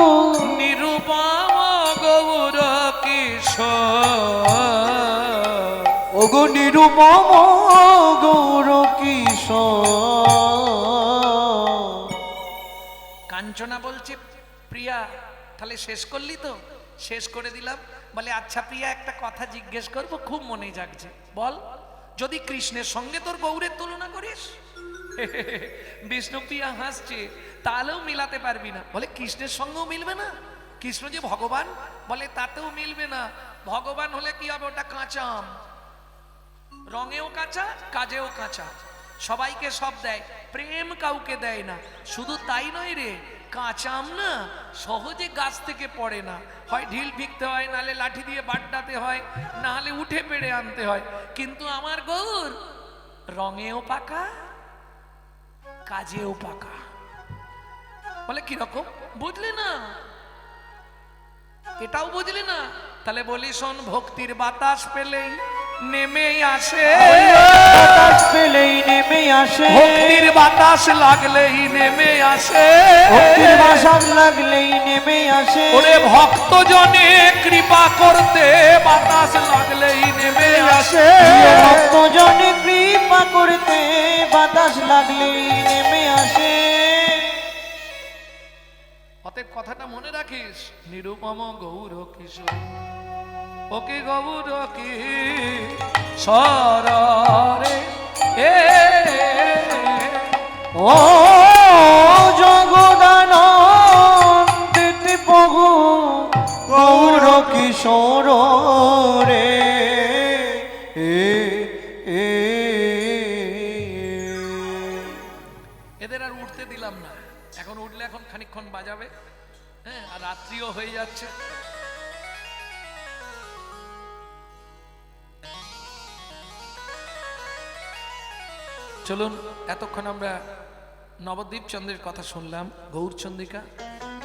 নিরূপম গৌর কিশোর, ওগো নিরূপম গৌর কিশোর। কাঞ্চনা বলছে, প্রিয়া তাহলে শেষ করলি তো? শেষ করে দিলাম। বলে আচ্ছা প্রিয়া, একটা কথা জিজ্ঞেস করবো, খুব মনে জাগছে, বল। যদি কৃষ্ণের সঙ্গে তোর গৌরের তুলনা করিস? বিষ্ণুপ্রিয়া হাসছে, তাহলেও মিলাতে পারবি না। বলে কৃষ্ণের সঙ্গেও মিলবে না? কৃষ্ণ যে ভগবান, বলে তাতেও মিলবে না। ভগবান হলে কি হবে? ওটা কাঁচা আম, রঙেও কাঁচা, কাজেও কাঁচা, সবাইকে সব দেয়, প্রেম কাউকে দেয় না। শুধু তাই নয় রে, কাঁচা আম না সহজে গাছ থেকে পড়ে না, হয় ঢিল ফিকতে হয়, নালে লাঠি দিয়ে বাড্ডাতে হয়, না হলে উঠে পেড়ে আনতে হয়। কিন্তু আমার গৌর রঙেও পাকা, কাজেও পাকা। বলে কিরকম? বুঝলি না? এটাও বুঝলি না? তাহলে বলি শোন, ভক্তির বাতাস পেলেই নেমে আসে, বাতাস পেলেই নেমে আসে, ভক্তির বাতাস লাগলেই নেমে আসে, ভক্তির বাতাস লাগলেই নেমে আসে, ওরে ভক্ত জনে কৃপা করতে বাতাস লাগলেই নেমে আসে ভক্তজনে কৃপা করতে বাতাস লাগলেই নেমে আসে। অতএব কথাটা মনে রাখিস, নিরুপম গৌর কিশোর, ওকে গৌর কি সরে এ ও জগদানন্দিত প্রভু গৌর কিশোর রে এদের আর উঠতে দিলাম না, এখন উঠলে এখন খানিকক্ষণ বাজাবে, হ্যাঁ, আর রাত্রিও হয়ে যাচ্ছে। চলুন, এতক্ষণ আমরা নবদ্বীপ চন্দ্রের কথা শুনলাম, গৌরচন্দ্রিকা।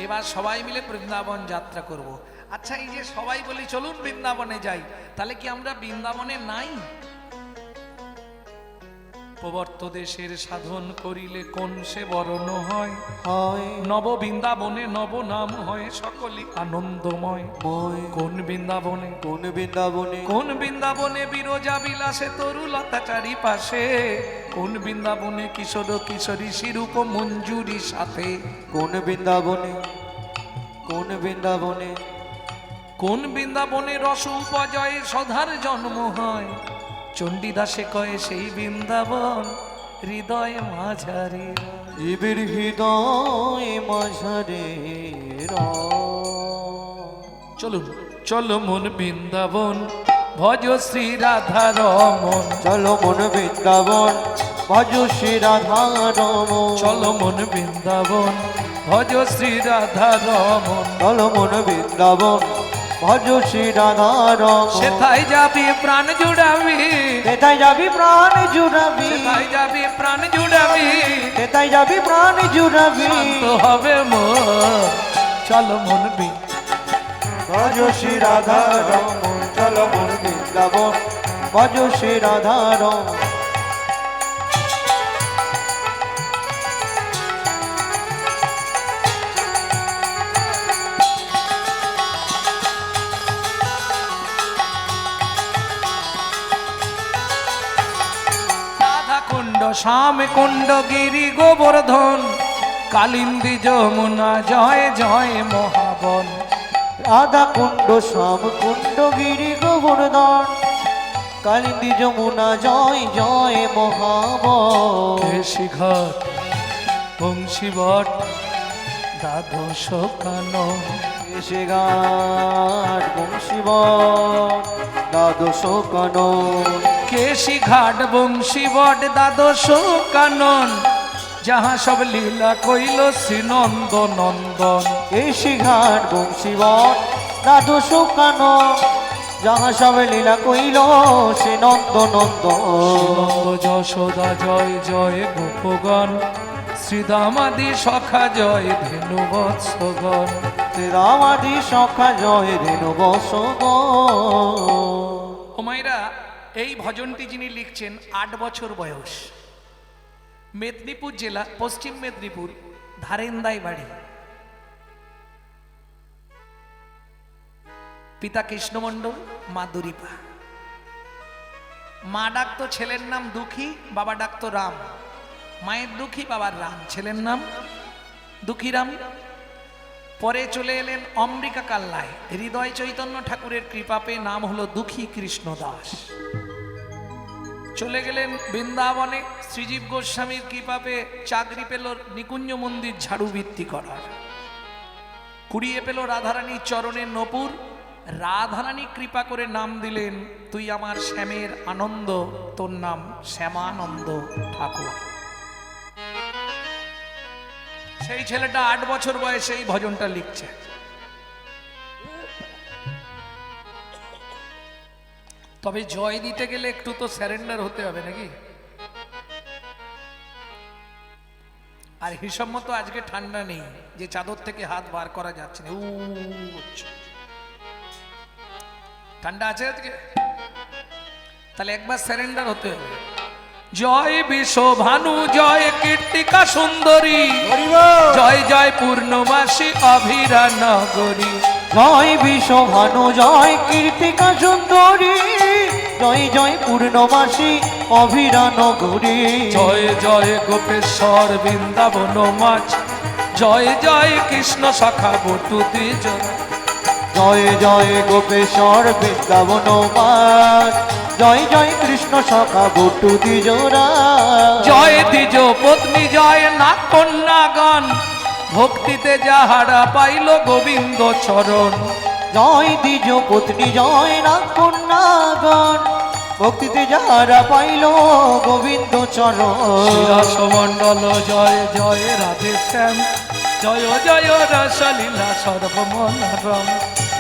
এবার সবাই মিলে বৃন্দাবন যাত্রা করব। আচ্ছা, এই যে সবাই বলি চলুন বৃন্দাবনে যাই, তাহলে কি আমরা বৃন্দাবনে নাই? প্রবর্ত দেশের সাধন করিলে কোন সে বরণ হয়, নব বৃন্দাবনে নব নাম হয় সকলই আনন্দময়। কোন বৃন্দাবনে, কোন বৃন্দাবনে, কোন বৃন্দাবনে বিরজা বিলাসে তরুলতা চারিপাশে, কোন বৃন্দাবনে কিশোর কিশোরী শিরূপ মঞ্জুরি সাথে, কোন বৃন্দাবনে, কোন বৃন্দাবনে, কোন বৃন্দাবনে রস উপজয়ে সধার জন্ম হয়, চণ্ডীদাসে কয়ে সেই বৃন্দাবন হৃদয় মাঝারে। জীবের হৃদয় মাঝারে চলুন, চলো মন বৃন্দাবন ভজ শ্রী রাধা রমন, চলো মন বৃন্দাবন ভজ শ্রী রাধা রমন, চলো মন বৃন্দাবন ভজ শ্রী রাধা রমন। চলো মন বৃন্দাবন ভজ শ্রী রাধা রমন, সেথায় যাবি প্রাণ জুড়াবি, সেথায় যাবি প্রাণ জুড়াবি, সেথায় যাবি প্রাণ জুড়াবি, সেথায় যাবি প্রাণ জুড়াবি, শান্ত হবে মন। চলো মন ভজ শ্রী রাধা রমন, চলো মন বৃন্দাবন ভজ শ্রী রাধা রমন। রাধা কুণ্ড শ্যাম কুণ্ড গিরি গোবর্ধন, কালিন্দী যমুনা জয় জয় মহাবন। রাধা কুণ্ড শ্যাম কুণ্ড গিরি গোবর্ধন, কালিন্দী যমুনা জয় জয় মহাবন। কেশি ঘাট বংশী বট দ্বাদশ কানন, এসে ঘাট বংশীব দ্বাদশ কানন, কেশি ঘাট বংশী বট দ্বাদশ কানন, যাহা সব লীলা কইল শ্রীনন্দ নন্দন। এসে ঘাট বংশীব দ্বাদশ কানন, যাহা সব লীলা কইল সে নন্দ নন্দন। নন্দ যশোদা জয় জয় গোপগণ, শ্রীদামাদি সখা জয় ধেনু বৎসগণ। শ্রীরামাদি সখা জয় ধেনু বৎসগণ। হুমায়রা, এই ভজনটি যিনি লিখছেন 8 বছর বয়স, মেদিনীপুর জেলা, পশ্চিম মেদিনীপুর, ধারেন্দাই বাড়ি। পিতা কৃষ্ণমণ্ডল, মা দুরিপা। মা ডাকতো ছেলের নাম দুঃখী, বাবা ডাকতো রাম। মায়ের দুঃখী, বাবার রাম, ছেলের নাম দুঃখীরাম। পরে চলে এলেন অম্বিকা কাল্লায়, হৃদয় চৈতন্য ঠাকুরের কৃপা পেয়ে নাম হলো দুঃখী কৃষ্ণদাস। চলে গেলেন বৃন্দাবনে, শ্রীজীব গোস্বামীর কৃপা পেয়ে চাকরি পেল নিকুঞ্জ মন্দির ঝাড়ুবৃত্তি করার। কুড়িয়ে পেল রাধারানীর চরণের নপুর। রাধারানী কৃপা করে নাম দিলেন, তুই আমার শ্যামের আনন্দ, তোর নাম শ্যামানন্দ ঠাকুর। সেই ছেলেটা 8 বছর বয়সে এই ভজনটা লিখছে। তবে জয় দিতে গেলে একটু তো স্যারেন্ডার হতে হবে নাকি? আর হিসাব মতো আজকে ঠান্ডা নেই যে চাদর থেকে হাত বার করা যাচ্ছে না। ঠান্ডা আছে আজকে, তাহলে একবার স্যারেন্ডার হতে হবে। জয় বিশ্ব ভানু, জয় কীর্তিকা সুন্দরী, জয় জয় পূর্ণবাসী অভিরা নগরী। জয় বিশ্ব ভানু, জয় কীর্তিকা সুন্দরী, জয় জয় পূর্ণমাসী অভিরা নগরী জয় জয় গোপেশ্বর বৃন্দাবন মাছ, জয় জয় কৃষ্ণ সখা বটু দ্বিজন। জয় জয় গোপেশ্বর বৃন্দাবন মাছ, জয় জয় কৃষ্ণ সখা বটু দ্বিজরা জয় দ্বিজ পত্নী জয় না কন্যাগণ, ভক্তিতে যাহারা পাইল গোবিন্দ চরণ। জয় দ্বিজ পত্নী জয় না কন্যাগণ, ভক্তিতে যারা পাইল গোবিন্দ চরণ। শিরাসমণ্ডল জয় জয় রাধে শ্যাম, জয় জয় রসলীলা সর্বমনোরম।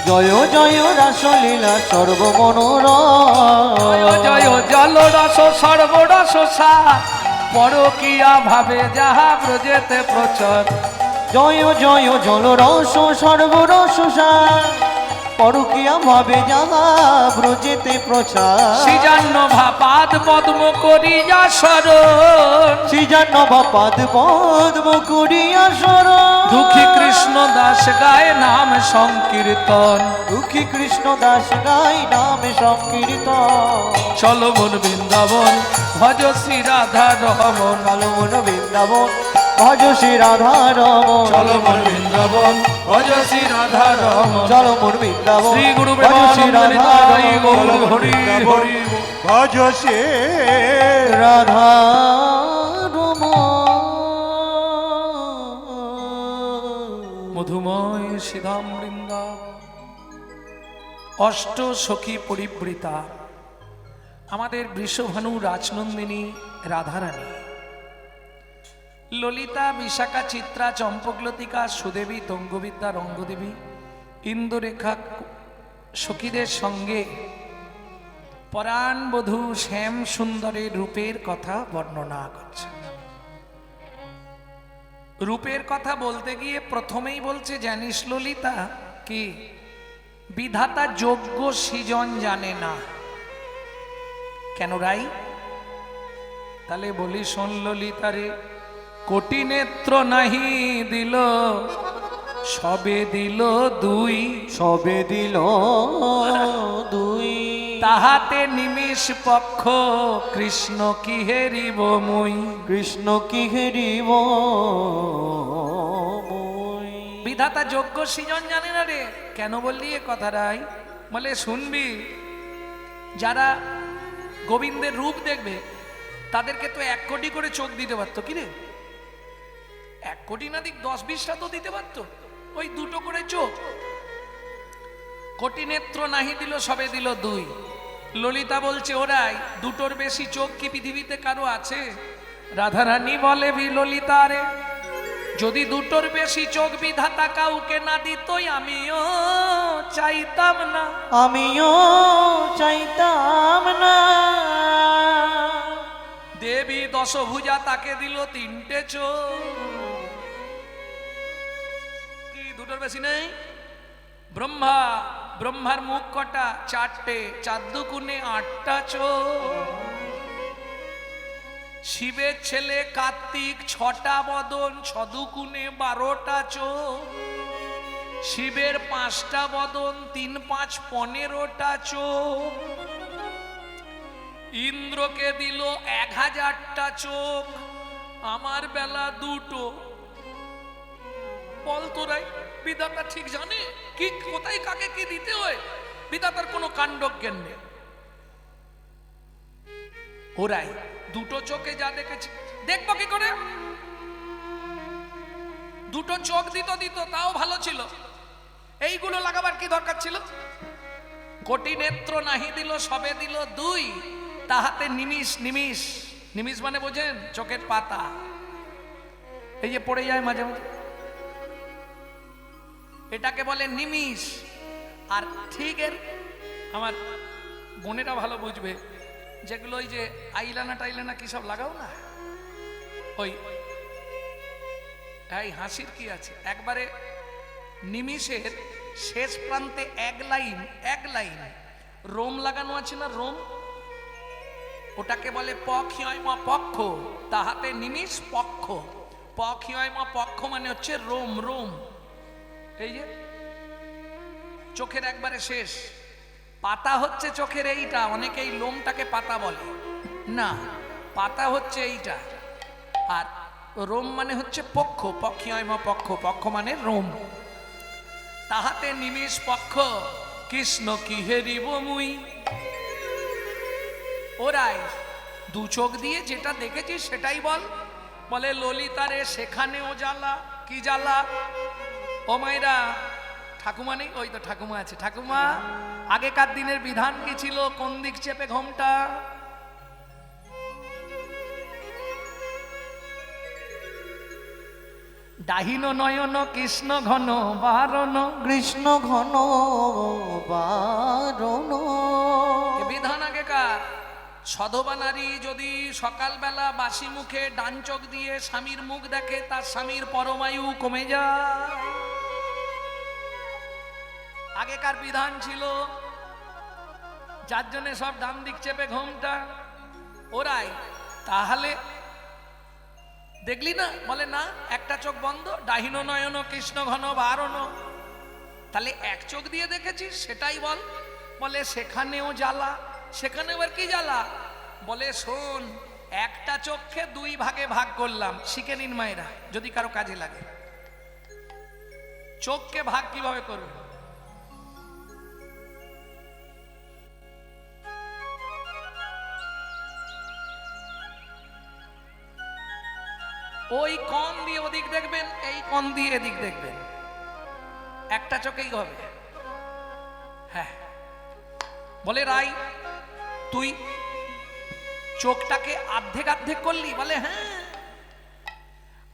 জয় জয় রাসলীলা জয় সর্বমনোরম। জয় জল রস সর্বরস সার, পরকিয়া ভাবে যাহা ব্রজেতে প্রচার। জয় জয় জলরস সর্বরস সার, পরকিয়া ভাবে যাহা ব্রজেতে প্রচার। সৃজান্ন ভাপাদ পদ্ম করিয়া শরণ, সৃজান্ন বাপাদ পদ্ম করিয়া শরণ। দুঃখী কৃষ্ণ দাস গায় নাম সংকীর্তন। দুঃখী কৃষ্ণ দাস গাই নাম সংকীর্তন। চলো মন বৃন্দাবন ভজ শ্রী রাধা রমন। কালো মন বৃন্দাবন ভজ শ্রী রাধা রমন। চলো মন বৃন্দাবন ভজ শ্রী রাধা রমন। চলো মন বৃন্দাবন শ্রী গুরু ভজ শ্রী প্রেমানন্দ রাধা নিতাই গৌর রমন। হরি হরি। ভজ সে রাধা রমন। মধুময় শ্রীধাম বৃন্দাবন। অষ্ট সখী পরিবৃতা আমাদের বৃষভানু রাজনন্দিনী রাধারানী, ললিতা বিশাখা চিত্রা চম্পকলতিকা সুদেবী তঙ্গবিদ্যা রঙ্গদেবী ইন্দুরেখা সখীদের সঙ্গে পরাণ বধূ শ্যাম সুন্দরের রূপের কথা বর্ণনা করছে। রূপের কথা বলতে গিয়ে প্রথমেই বলছে, জানিস ললিতা কি বিধাতা যোগ্য সৃজন জানে না। কেন রাই? তাহলে বলি শোন ললিতারে, কোটি নেত্র নাহি দিল সবে দিল দুই, সবে দিল দুই। তাহাতে নিমিষ পক্ষ কৃষ্ণ কি হেরিব মুই। কৃষ্ণ কি হেরিব মুই। বিধাতা যোগ্য সৃজন জানে না রে। কেন বললি এ কথা রাই? বলে শুনবি, যারা গোবিন্দের রূপ দেখবে তাদেরকে তো 1 কোটি করে চোখ দিতে পারতো। কি রে, 1 কোটি না দিক 10-20টা তো দিতে পারতো, ওই 2টো করে চোখ। কোটি নেত্র নাহি দিল সবে দিল দুই। ললিতা বলছে, ওরাই 2টোর বেশি চোখ কি পৃথিবীতে কারো আছে? রাধারানী বলে, বি ললিতা রে, যদি 2টোর বেশি চোখ বিধাতা কাউকে না দিতই আমিও চাইতাম না। আমিও চাইতাম না। দেবী দশভুজা তাকে দিল 3টে চোখ। কি 2টোর বেশি নেই? ব্রহ্মার মুখ কটা? 4টে, 4 দুগুণে 8টা চোখ। শিবের ছেলে কার্তিক 6টা বদন, 6 দুগুণে 12টা চোখ। শিবের 5টা বদন, 3 5 15টা চোখ। ইন্দ্রকে দিল 1000টা চোখ, আমার বেলা 2টো। বল তোরাই, বিধাতা ঠিক জানে কি কোথায় কাকে কি দিতে হয়? বিধাতার কোনো কাণ্ডজ্ঞান নেই। ওরাই 2টো চোখে যা দেখেছি, দেখবো কি করে? 2টো চোখ দিত তাও ভালো ছিল, এইগুলো লাগাবার কি দরকার ছিল? কোটি নেত্র নাহি দিল সবে দিল দুই, তাহাতে নিমিষ। নিমিষ মানে বোঝেন? চোখের পাতা, এই যে পড়ে যায় মাঝে মাঝে, এটাকে বলে নিমিষ। আর ঠিক এর আমার বোনেরা ভালো বুঝবে, যেগুলো ওই যে আইলানা কি সব লাগাও না, ওই এই হাসির কি আছে, একবারে নিমিষের শেষ প্রান্তে এক লাইন রোম লাগানো আছে না, রোম, ওটাকে বলে পক্ষিয়মা পক্ষ, তাহাতে নিমিষ পক্ষ। পক্ষিয়মা পক্ষ মানে হচ্ছে রোম। এই যে চোখের একবারে শেষ, পাতা হচ্ছে চোখের এইটা, অনেকেই লোমটাকে পাতা বলে না, পাতা হচ্ছে এইটা। আর রোম মানে হচ্ছে পক্ষ, পক্ষিয়ম পক্ষ, পক্ষ মানে রোম। তাহাতে নিমিষ পক্ষ কৃষ্ণ কি হেরিব মুই। ওরাই দু চোখ দিয়ে যেটা দেখেছিস সেটাই বল। বলে ললিতারে সেখানেও জ্বালা, কি জ্বালা? ও মাইরা ঠাকুমা নেই? ওই তো ঠাকুমা আছে। ঠাকুমা, আগেকার দিনের বিধান কি ছিল? কোন দিক চেপে ঘোমটা? ডাহিন নয়ন কৃষ্ণ ঘন বারণ। কৃষ্ণ ঘন বারণ। এ বিধান আগেকার। সধবা নারী যদি সকালবেলা বাসি মুখে ডান চোখ দিয়ে স্বামীর মুখ দেখে, তার স্বামীর পরমায়ু কমে যায়। আগেকার বিধান ছিল, যার জন্য সব ডান দিক চেপে ঘোমটা। ওরাই তাহলে দেখলি না? বলে না, একটা চোখ বন্ধ, ডাহিন নয়ন কৃষ্ণ ঘন বারণ। তাহলে এক চোখ দিয়ে দেখেছিস সেটাই বল। বলে সেখানেও জ্বালা। সেখানে এবার কি জ্বালা? বলে শোন, একটা চোখকে দুই ভাগে ভাগ করলাম, শিখে নিন মায়েরা যদি কারো কাজে লাগে। চোখকে ভাগ কিভাবে করবে? ওই কোণ দিয়ে ওদিক দেখবেন, এই কোণ দিয়ে এদিক দেখবেন, একটা চোখেই হবে। হ্যাঁ, বলে রাই তুই চোখটাকে আর্ধেক আর্ধেক করলি? বলে হ্যাঁ।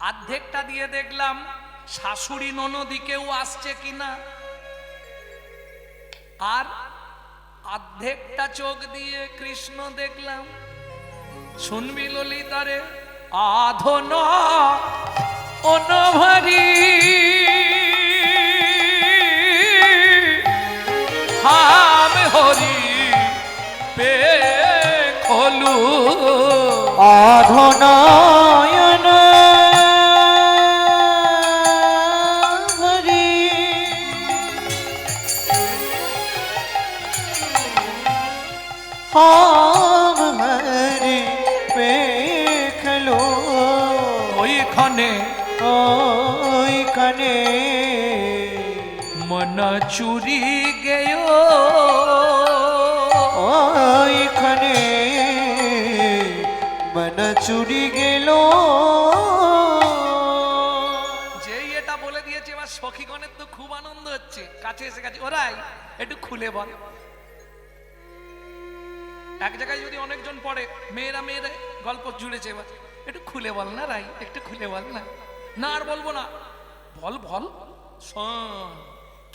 আর্ধেকটা দিয়ে দেখলাম শাশুড়ি ননদিকেও আসছে কিনা, আর আর্ধেকটা চোখ দিয়ে কৃষ্ণ দেখলাম। শুনবি ললিতারে আধন অনভারি হাম হরি পে খলু। আধনয়ন হরি হাম হরি পেখলো। ওইখানে ওইখানে মন চুরি গেয়। ওইখানে মন চুরি গেল। যেই এটা বলে দিয়েছে, এবার সখীগণের তো খুব আনন্দ হচ্ছে, কাছে এসে গেছে। ওরাই একটু খুলে বল। এক জায়গায় যদি অনেকজন পড়ে, মেয়েরা মেয়েরা গল্প জুড়েছে, এবার একটু খুলে বল না রাই, একটু খুলে বল না। না আর বলবো না, বল বল। শোন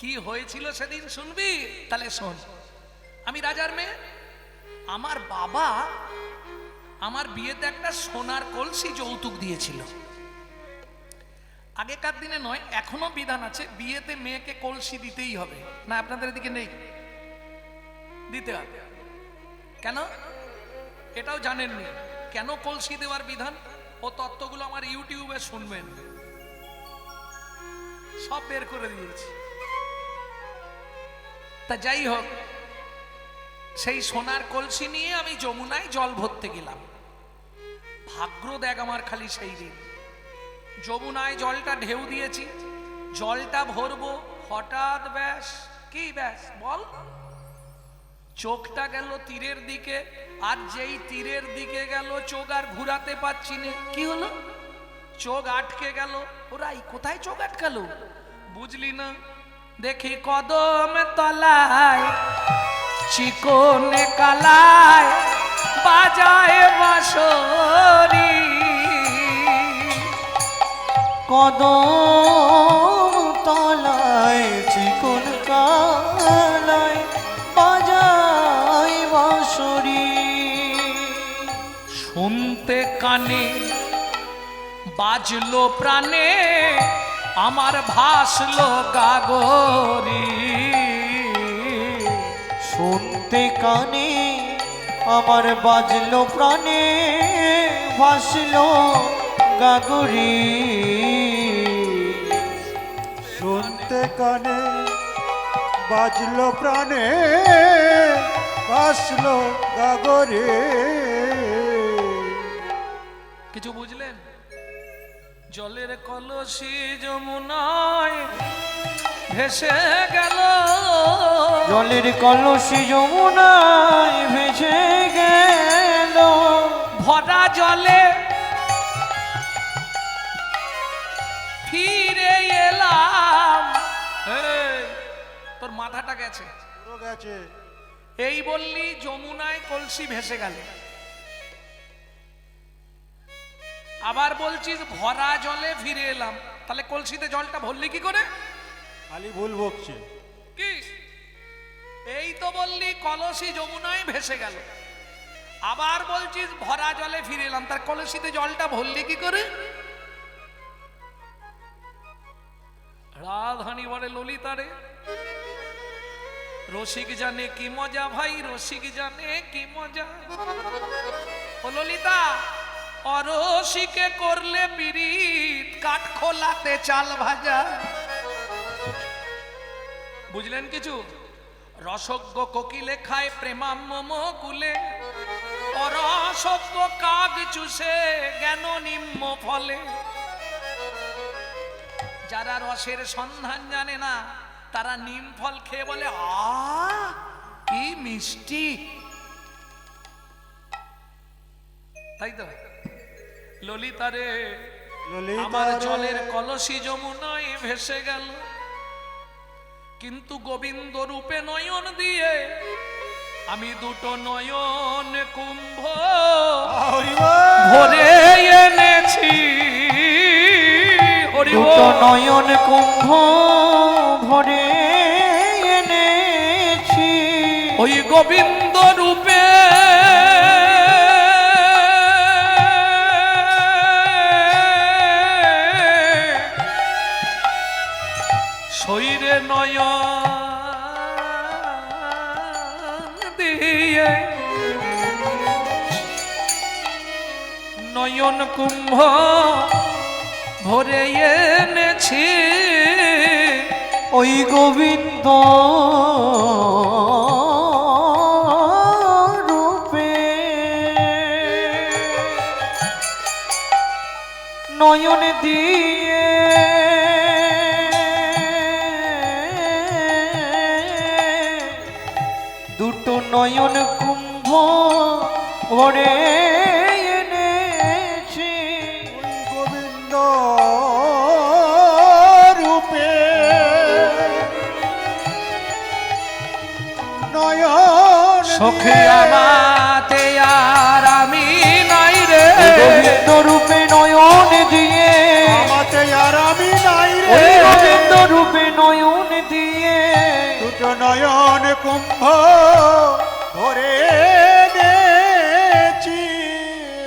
কি হয়েছিল সেদিন, শুনবি? তাহলে শোন। আমি রাজার মেয়ে, আমার বাবা আমার বিয়েতে একটা সোনার কলসি যৌতুক দিয়েছিল। আগেকার দিনে নয়, এখনো বিধান আছে, বিয়েতে মেয়েকে কলসি দিতেই হবে। না আপনাদের এদিকে নেই? দিতে হবে। কেন? এটাও জানেননি কেন কলসি দেওয়ার বিধান? ও তত্ত্বগুলো আমার ইউটিউবে শুনবেন, সব বের করে দিয়েছি। তা যাই হোক, সেই সোনার কলসি নিয়ে আমি যমুনায় জল ভরতে গেলাম। ভাগ্য দেখ আমার খালি সেই দিন, যমুনায় জলটা ঢেউ দিয়েছি, জলটা ভরবো, হঠাৎ ব্যাস, কি ব্যাস বল, চোখটা গেল তীরের দিকে। আর যেই তীরের দিকে গেল, চোখ আর ঘুরাতে পারছি না। কি হলো? চোখ আটকে গেল। ওরাই কোথায় চোখ আটকালো বুঝলি না? দেখি কদম তলায় চিকনে কালায় বাজায় বাঁশরি। কদম তলায় চিকন কালায় বাজায় বাঁশরি। শুনতে কানে বাজলো প্রাণে, আমার ভাসলো গাগরি। শুনতে কানে আমার বাজলো প্রাণে, ভাসলো গাগরি। শুনতে কানে বাজলো প্রাণে বাসলো গাগরে। কিছু বুঝলেন? জলের কলসি যমুনায় ভেসে গেল, জলের কলসি যমুনায় ভেসে গেল, ভরা জলে ফিরে এলাম। এই, তোর মাথাটা গেছে। পুরো গেছে। এই বললি যমুনায় কলসি ভেসে গেল, আবার বলছিস ভরা জলে ফিরে এলাম। তাহলে কলসিতে জলটা ভরলি কি করে? খালি ভুল বকছে। কি এই তো বললি কলসি যমুনায় ভেসে গেল, আবার বলছিস ভরা জলে ফিরে এলাম, তার কলসিতে জলটা ভরলি কি করে? রাধানি বলে ললিতারে, রসিক জানে কি মজা ভাই, রসিক জানে কি মজা। ও ললিতা, অরসিকে করলে পিরিত, কাঠ খোলাতে চাল ভাজা। বুঝলেন কিছু? রসজ্ঞ কোকিলে খায় প্রেমাম্ম কুলে, অরসজ্ঞ কাক চুষে জ্ঞান নিম্ন ফলে। যারা রসের সন্ধান জানে না তারা নিম ফল খেয়ে বলে আ কি মিষ্টি। তাই তো ললিতারে, আমার জলের কলসি যমুনায় ভেসে গেল, কিন্তু গোবিন্দ রূপে নয়ন দিয়ে আমি দুটো নয়ন কুম্ভ ভরে এনেছি। দুটো নয়ন কুম্ভ ভরে এনেছি, ওই গোবিন্দ রূপে শরীরে নয়ন দিয়ে নয়ন কুম্ভ ভরে এনেছি। ওই গোবিন্দ রূপে নয়ন দিয়ে দুটো নয়ন কুম্ভ ভরে এনেছি। গোবিন্দ রূপে নয়ন সখে আমাতে আর আমি নাই রে, গোবিন্দ রূপে নয়ন দিয়ে আমাতে আর আমি নাই ওই রে। গোবিন্দ রূপে নয়ন দিয়ে দুটো নয়ন কুম্ভ